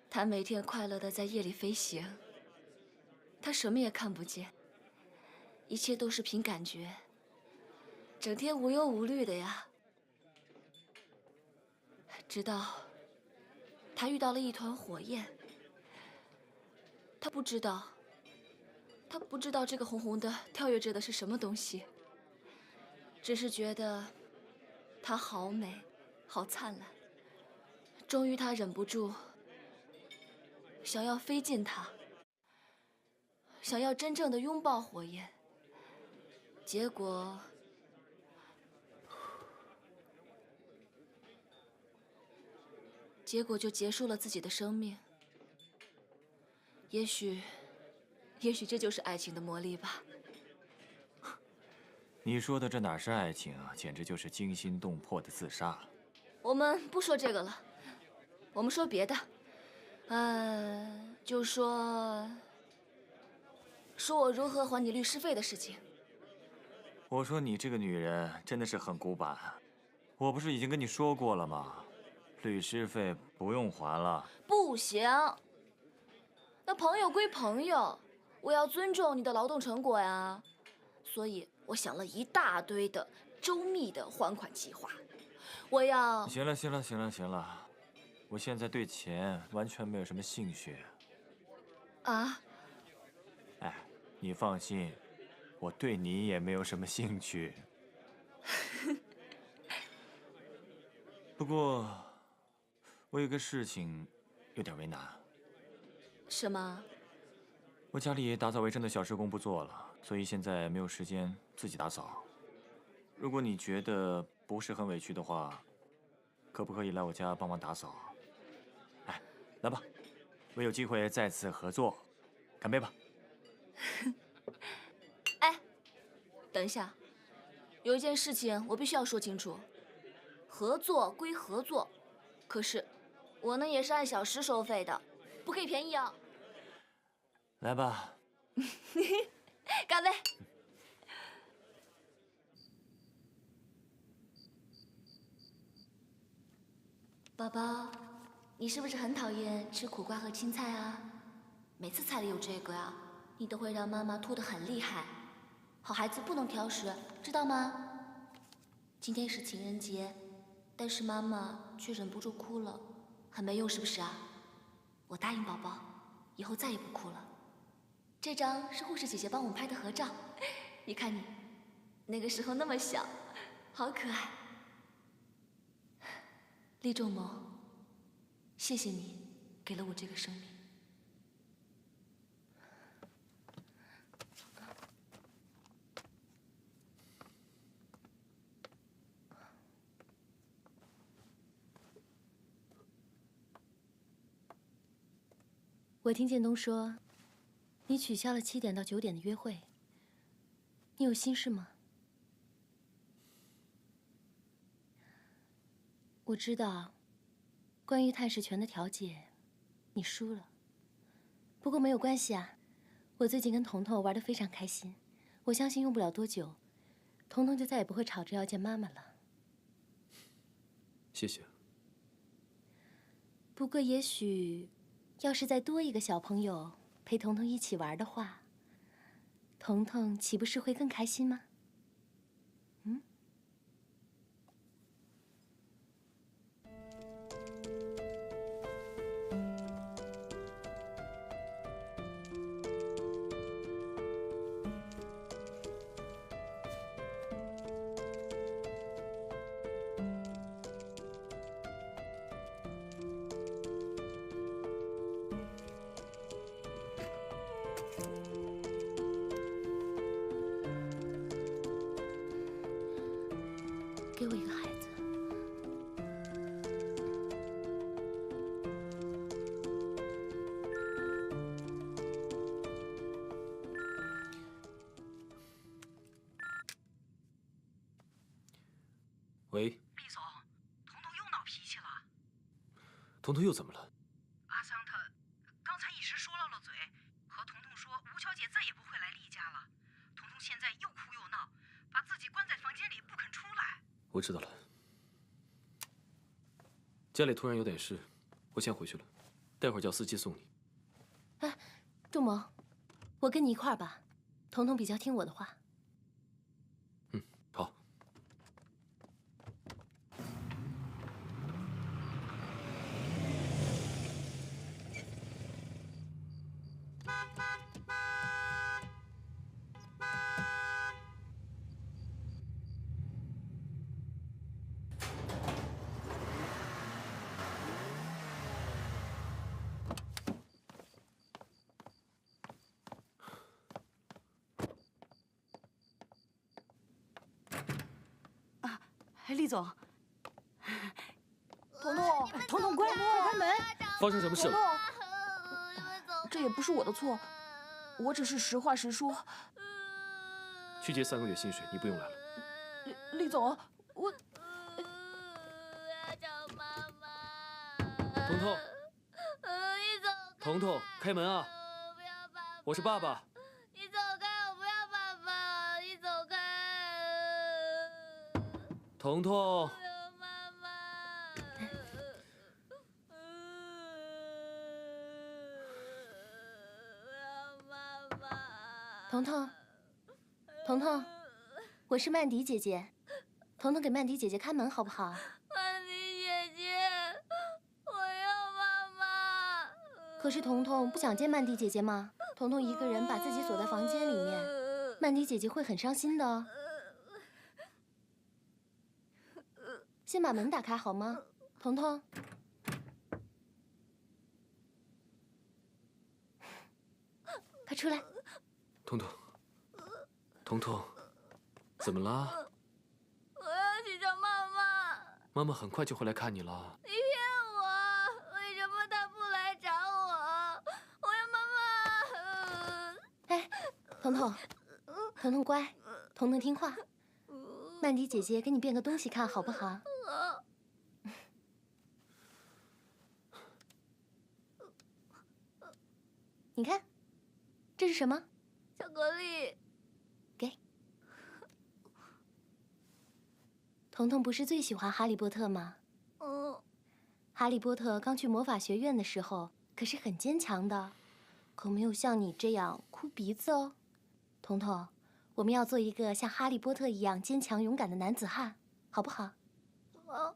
它每天快乐地在夜里飞行。它什么也看不见，一切都是凭感觉。整天无忧无虑的呀。直到他遇到了一团火焰，他不知道这个红红的跳跃着的是什么东西，只是觉得它好美，好灿烂。终于他忍不住想要飞进它，想要真正的拥抱火焰，结果就结束了自己的生命。也许这就是爱情的魔力吧。你说的这哪是爱情啊，简直就是惊心动魄的自杀。我们不说这个了，我们说别的。就说我如何还你律师费的事情。我说你这个女人真的是很古板，我不是已经跟你说过了吗？律师费不用还了。不行，那朋友归朋友，我要尊重你的劳动成果呀。所以我想了一大堆的周密的还款计划。我要……行了，我现在对钱完全没有什么兴趣。啊？哎，你放心，我对你也没有什么兴趣。不过，我有个事情有点为难。什么？我家里打扫卫生的小时工不做了，所以现在没有时间自己打扫。如果你觉得不是很委屈的话，可不可以来我家帮忙打扫？哎，来吧，我有机会再次合作，干杯吧！哎，等一下，有一件事情我必须要说清楚。合作归合作，可是我呢也是按小时收费的，不可以便宜啊！来吧，干杯！宝宝，你是不是很讨厌吃苦瓜和青菜啊？每次菜里有这个呀，你都会让妈妈吐得很厉害。好孩子不能挑食，知道吗？今天是情人节，但是妈妈却忍不住哭了，很没用是不是啊？我答应宝宝，以后再也不哭了。这张是护士姐姐帮我们拍的合照，你看你，那个时候那么小，好可爱。厉仲谋，谢谢你给了我这个生命。我听建东说，你取消了7点到9点的约会，你有心事吗？我知道，关于探视权的调解，你输了。不过没有关系啊，我最近跟彤彤玩得非常开心，我相信用不了多久，彤彤就再也不会吵着要见妈妈了。谢谢。不过也许，要是再多一个小朋友陪彤彤一起玩的话，彤彤岂不是会更开心吗？嗯。给我一个孩子。喂，厉总，彤彤又闹脾气了。彤彤又怎么了？阿桑他刚才一时说漏了嘴，和彤彤说吴小姐再也不会来厉家了。彤彤现在又哭又闹，把自己关在房间里不肯出来。我知道了。家里突然有点事，我先回去了，待会儿叫司机送你。哎，仲谋，我跟你一块儿吧，彤彤比较听我的话。嗯，好。厉总，彤彤，彤彤，快开门！发生什么事了？这也不是我的错，我只是实话实说。去结3个月薪水，你不用来了。厉总，我。彤彤，彤彤，开门啊！我是爸爸。你走开，我不要爸爸！你走开！彤彤。彤彤，彤彤，我是曼迪姐姐，彤彤给曼迪姐姐开门好不好？曼迪姐姐，我要妈妈。可是彤彤不想见曼迪姐姐吗？彤彤一个人把自己锁在房间里面，曼迪姐姐会很伤心的哦。先把门打开好吗，彤彤？快出来！彤彤，彤彤，怎么了？我要去找妈妈。妈妈很快就会来看你了。你骗我！为什么她不来找我？我要妈妈。哎，彤彤，彤彤乖，彤彤听话。曼迪姐姐给你变个东西看好不好？你看，这是什么？巧克力。给。彤彤不是最喜欢哈利波特吗？哈利波特刚去魔法学院的时候，可是很坚强的，可没有像你这样哭鼻子哦。彤彤，我们要做一个像哈利波特一样坚强勇敢的男子汉，好不好？好。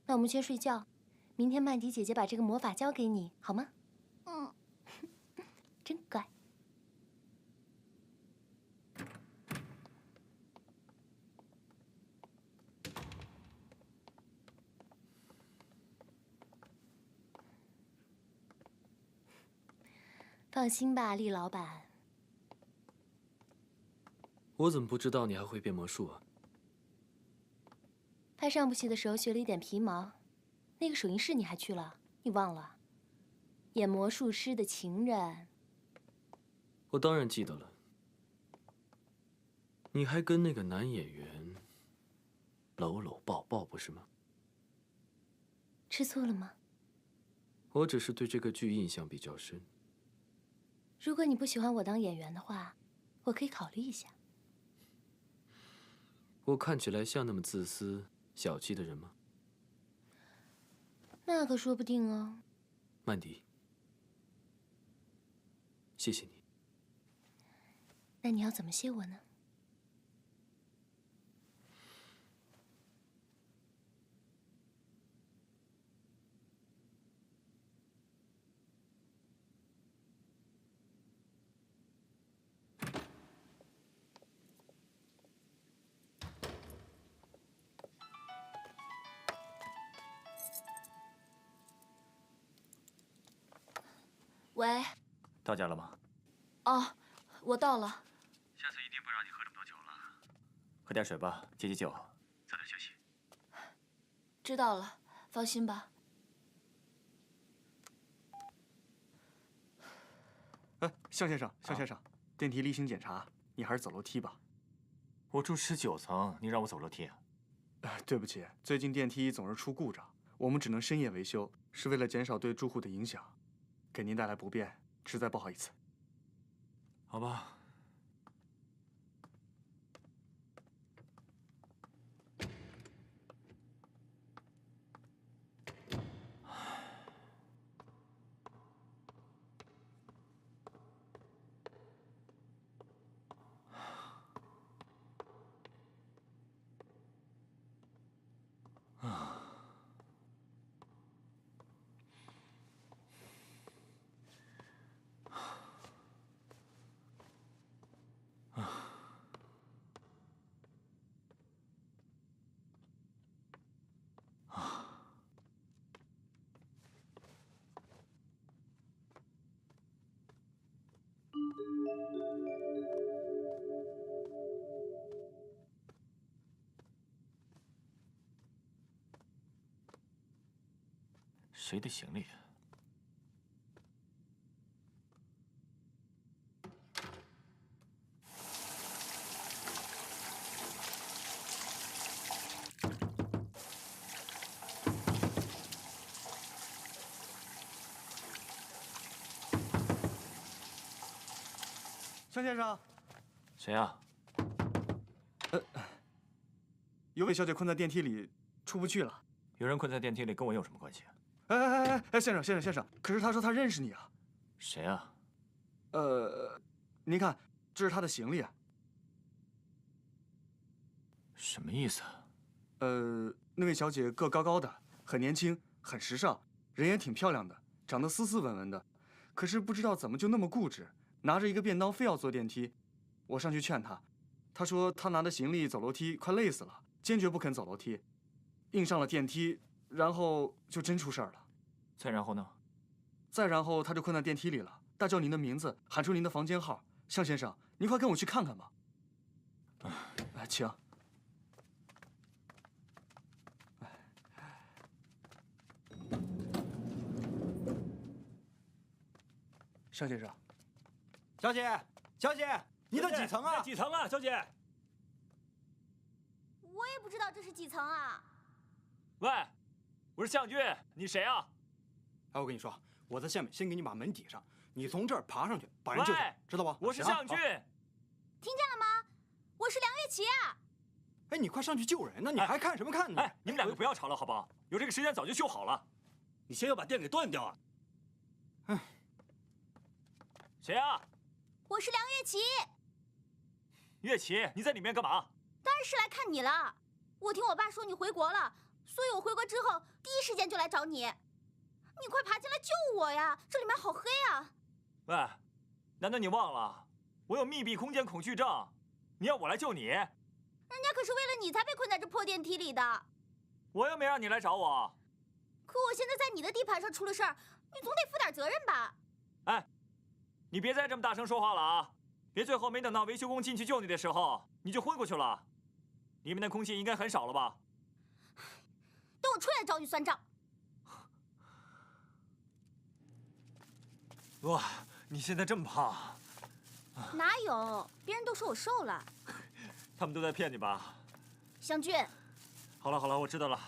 那我们先睡觉，明天曼迪姐姐把这个魔法交给你，好吗？真乖。放心吧，厉老板。我怎么不知道你还会变魔术啊？拍上部戏的时候学了一点皮毛，那个首映式你还去了？你忘了？演魔术师的情人。我当然记得了。你还跟那个男演员搂搂抱抱，不是吗？吃醋了吗？我只是对这个剧印象比较深。如果你不喜欢我当演员的话，我可以考虑一下。我看起来像那么自私、小气的人吗？那可说不定哦。曼迪，谢谢你。那你要怎么谢我呢？喂。到家了吗？哦，我到了。下次一定不让你喝这么多酒了。喝点水吧，解解酒，早点休息。知道了，放心吧。哎，向先生，向先生，电梯例行检查，你还是走楼梯吧。我住19层，你让我走楼梯啊？对不起，最近电梯总是出故障，我们只能深夜维修，是为了减少对住户的影响，给您带来不便，实在不好意思。好吧。谁的行李？向先生，谁呀？有位小姐困在电梯里，出不去了。有人困在电梯里，跟我有什么关系？哎，先生，可是他说他认识你啊。谁啊？您看，这是他的行李啊。什么意思啊？那位小姐个高高的，很年轻，很时尚，人也挺漂亮的，长得斯斯文文的。可是不知道怎么就那么固执，拿着一个便当非要坐电梯。我上去劝她，她说她拿着行李走楼梯快累死了，坚决不肯走楼梯，硬上了电梯，然后就真出事儿了。再然后呢？再然后她就困在电梯里了，大叫您的名字，喊出您的房间号。向先生，您快跟我去看看吧。请。向先生，小姐，你的几层啊？几层啊，小姐？我也不知道这是几层啊。喂，我是向军，你谁啊？哎，我跟你说，我在下面先给你把门抵上，你从这儿爬上去把人救下来，知道吧？我是向军，听见了吗？我是梁月琪啊。哎，你快上去救人呢！你还看什么看呢？哎，你们两个不要吵了，好不好？有这个时间早就修好了。你先要把电给断掉啊！谁啊？我是梁月琪。月琪，你在里面干嘛？当然是来看你了。我听我爸说你回国了，所以我回国之后第一时间就来找你。你快爬进来救我呀！这里面好黑啊！喂，难道你忘了我有密闭空间恐惧症？你要我来救你？人家可是为了你才被困在这破电梯里的。我又没让你来找我。可我现在在你的地盘上出了事儿，你总得负点责任吧？哎，你别再这么大声说话了啊！别最后没等到维修工进去救你的时候，你就昏过去了。里面的空气应该很少了吧？等我出来找你算账。哇，你现在这么胖？哪有？别人都说我瘦了。他们都在骗你吧？湘君。好了，我知道了。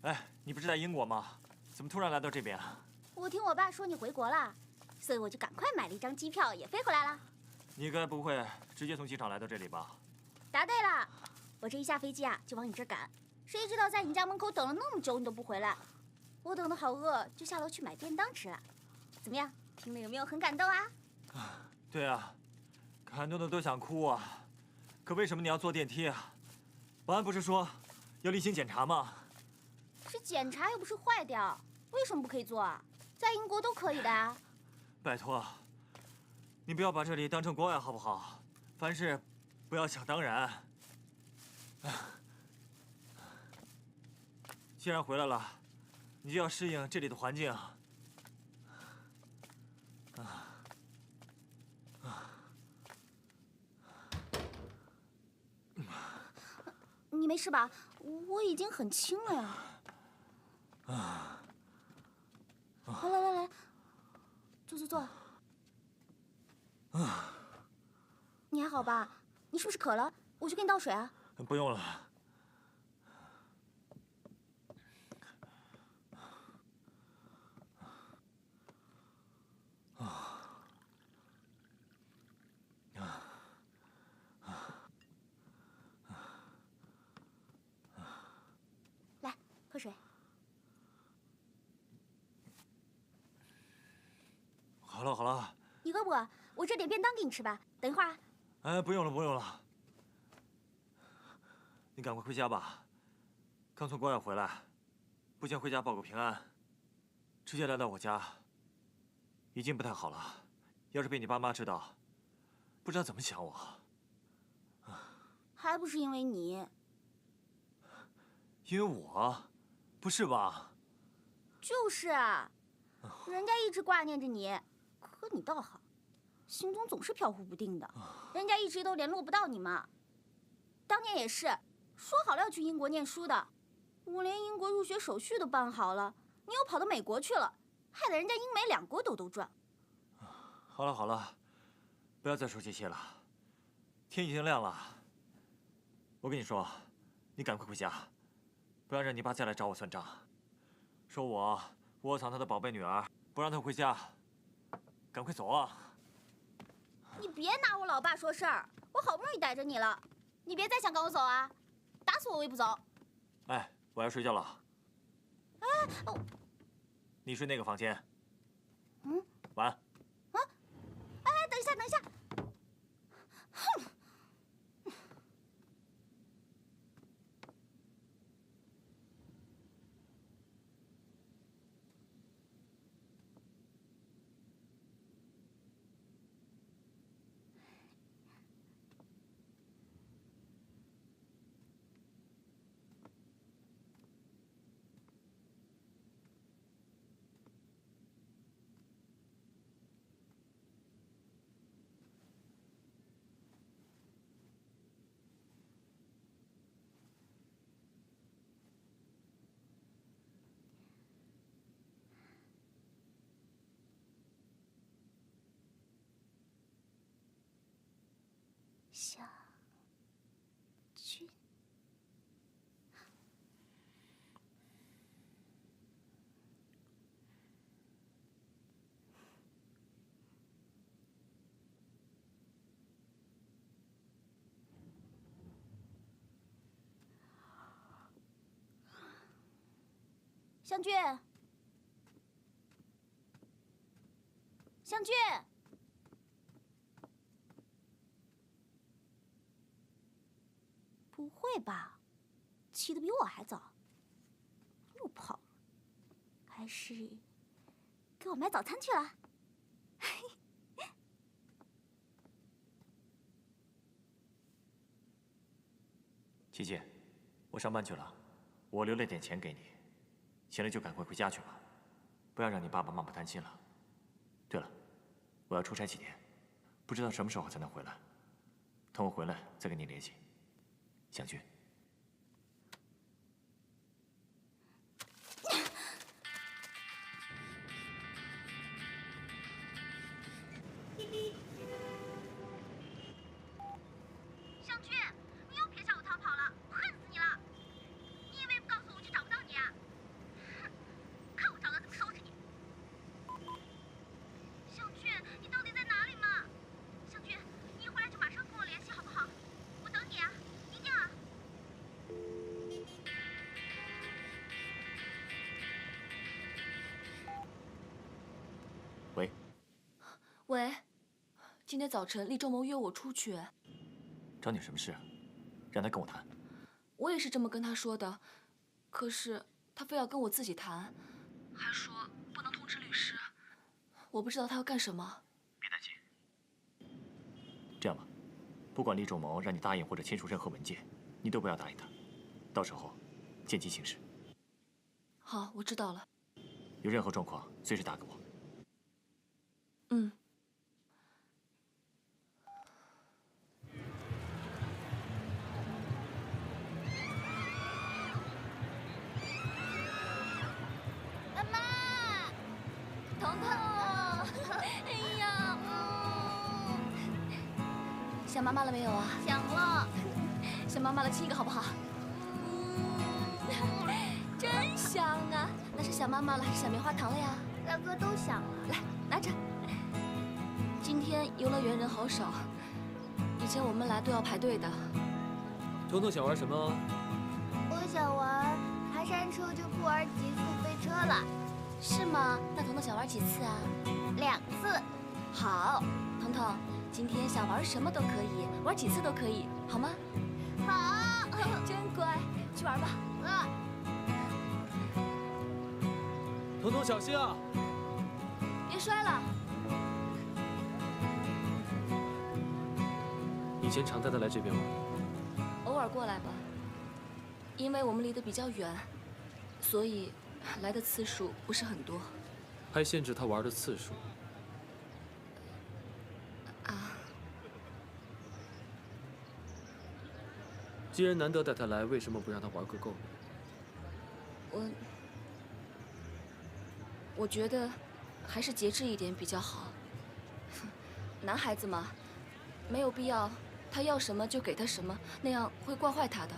哎，你不是在英国吗？怎么突然来到这边啊？我听我爸说你回国了，所以我就赶快买了一张机票，也飞回来了。你该不会直接从机场来到这里吧？答对了，我这一下飞机啊，就往你这儿赶。谁知道在你家门口等了那么久，你都不回来，我等得好饿，就下楼去买便当吃了。怎么样？听了有没有很感动啊？对啊，感动的都想哭啊！可为什么你要坐电梯啊？保安不是说要例行检查吗？是检查又不是坏掉，为什么不可以坐啊？在英国都可以的啊。拜托，你不要把这里当成国外好不好？凡事不要想当然。既然回来了，你就要适应这里的环境。你没事吧？我已经很轻了呀。来，坐。你还好吧？你是不是渴了？我去给你倒水啊。不用了。来，喝水。好了。你饿不饿？我这点便当给你吃吧。等一会儿啊。哎，不用了。你赶快回家吧。刚从国外回来，不先回家报个平安，直接来到我家，已经不太好了。要是被你爸妈知道，不知道怎么想我。还不是因为你。因为我？不是吧？就是啊，人家一直挂念着你，可你倒好，行踪总是飘忽不定的，人家一直都联络不到你嘛。当年也是，说好了要去英国念书的，我连英国入学手续都办好了，你又跑到美国去了，害得人家英美两国都转。好了好了，不要再说这些了。天已经亮了，我跟你说，你赶快回家，不要让你爸再来找我算账，说我窝藏他的宝贝女儿，不让他回家。赶快走啊！你别拿我老爸说事儿，我好不容易逮着你了，你别再想赶我走啊！打死我也不走。哎，我要睡觉了。哎，哦，你睡那个房间。嗯。晚安。啊！哎，等一下，等一下。哼。小军，湘君，湘君。不会吧，起得比我还早，又跑了，还是给我买早餐去了？琪琪，我上班去了，我留了点钱给你，醒了就赶快回家去吧，不要让你爸爸妈妈担心了。对了，我要出差几天，不知道什么时候才能回来，等我回来再跟你联系。湘君。湘君，你又别向我逃跑了，我恨死你了！你以为不告诉我就找不到你啊？哼，看我找到怎么收拾你！湘君，你到底在哪里嘛？湘君，你一回来就马上跟我联系好不好？我等你啊，一定啊！喂。喂，今天早晨厉仲谋约我出去，找你什么事？让他跟我谈。我也是这么跟他说的，可是他非要跟我自己谈，还说不能通知律师。我不知道他要干什么。别担心。这样吧，不管厉仲谋让你答应或者签署任何文件，你都不要答应他，到时候见机行事。好，我知道了。有任何状况随时打给我。嗯。妈妈，彤彤，哎呀，想妈妈了没有啊？想了。想妈妈了，亲一个好不好？真香啊！那是想妈妈了还是想棉花糖了呀？两个都想了。来，拿着。今天游乐园人好少，以前我们来都要排队的。彤彤想玩什么？我想玩爬山车，就不玩极速飞车了。是吗？那彤彤想玩几次啊？2次。好，彤彤，今天想玩什么都可以，玩几次都可以，好吗？好。真乖，去玩吧。彤彤小心啊！别摔了。以前常带他来这边玩，偶尔过来吧。因为我们离得比较远，所以来的次数不是很多。还限制他玩的次数。啊。既然难得带他来，为什么不让他玩个够呢？我觉得还是节制一点比较好。男孩子嘛，没有必要他要什么就给他什么，那样会惯坏他的。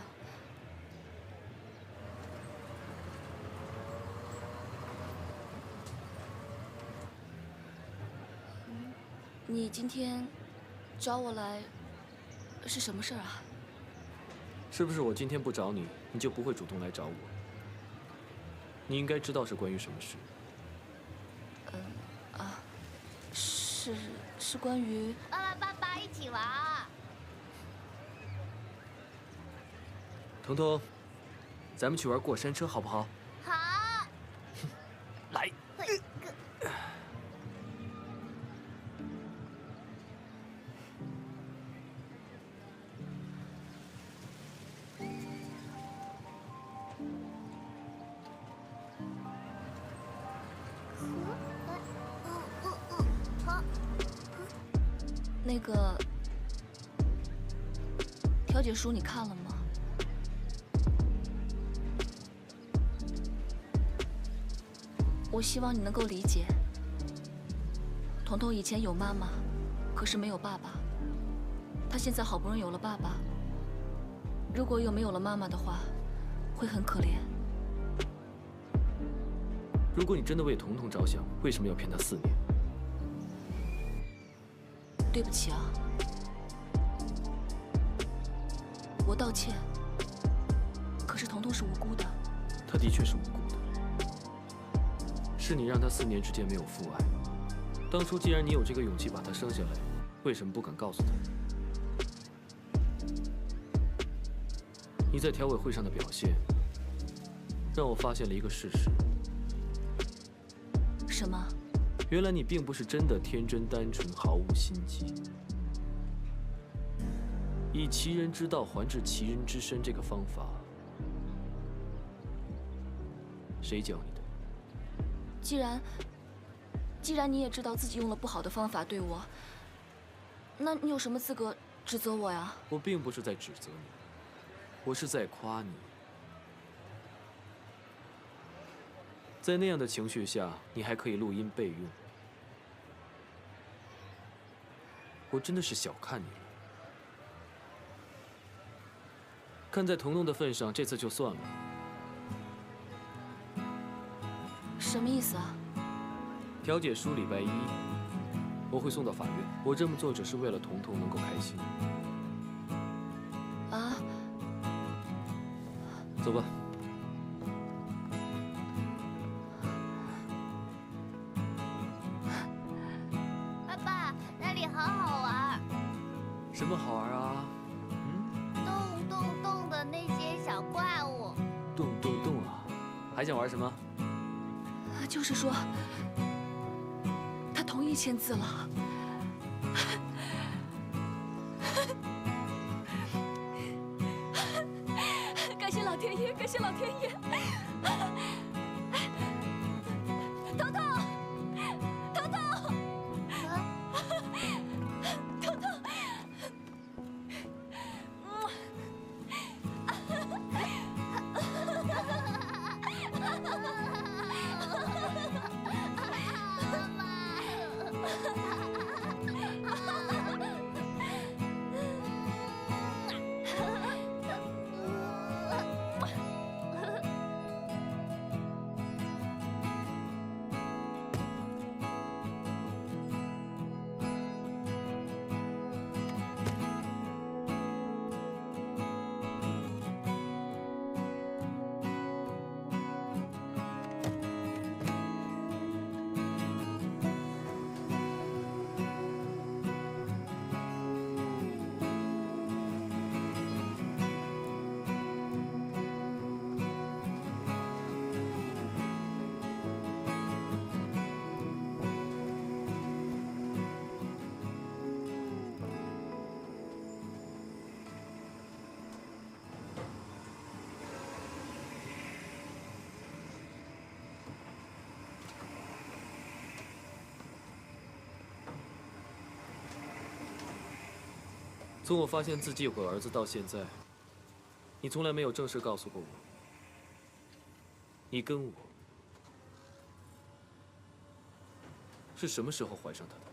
你今天找我来是什么事儿啊？是不是我今天不找你，你就不会主动来找我？你应该知道是关于什么事。是关于……爸爸一起玩。彤彤，咱们去玩过山车好不好？好。来。那个调解书你看了吗？我希望你能够理解，彤彤以前有妈妈，可是没有爸爸。她现在好不容易有了爸爸，如果又没有了妈妈的话，会很可怜。如果你真的为彤彤着想，为什么要骗她4年？对不起啊，我道歉。可是彤彤是无辜的。她的确是无辜的，是你让她4年之间没有父爱。当初既然你有这个勇气把她生下来，为什么不敢告诉她？你在调委会上的表现，让我发现了一个事实。什么？原来你并不是真的天真单纯，毫无心机。以其人之道还治其人之身这个方法，谁教你的？既然你也知道自己用了不好的方法对我，那你有什么资格指责我呀？我并不是在指责你，我是在夸你。在那样的情绪下，你还可以录音备用。我真的是小看你了。看在彤彤的份上，这次就算了。什么意思啊？调解书礼拜1我会送到法院。我这么做只是为了彤彤能够开心。啊？走吧。爸爸，那里好好玩。什么好玩啊？动的那些小怪物。动啊！还想玩什么？就是说，他同意签字了。感谢老天爷，感谢老天爷！彤彤，彤彤，彤彤。从我发现自己有个儿子到现在，你从来没有正式告诉过我，你跟我是什么时候怀上她的？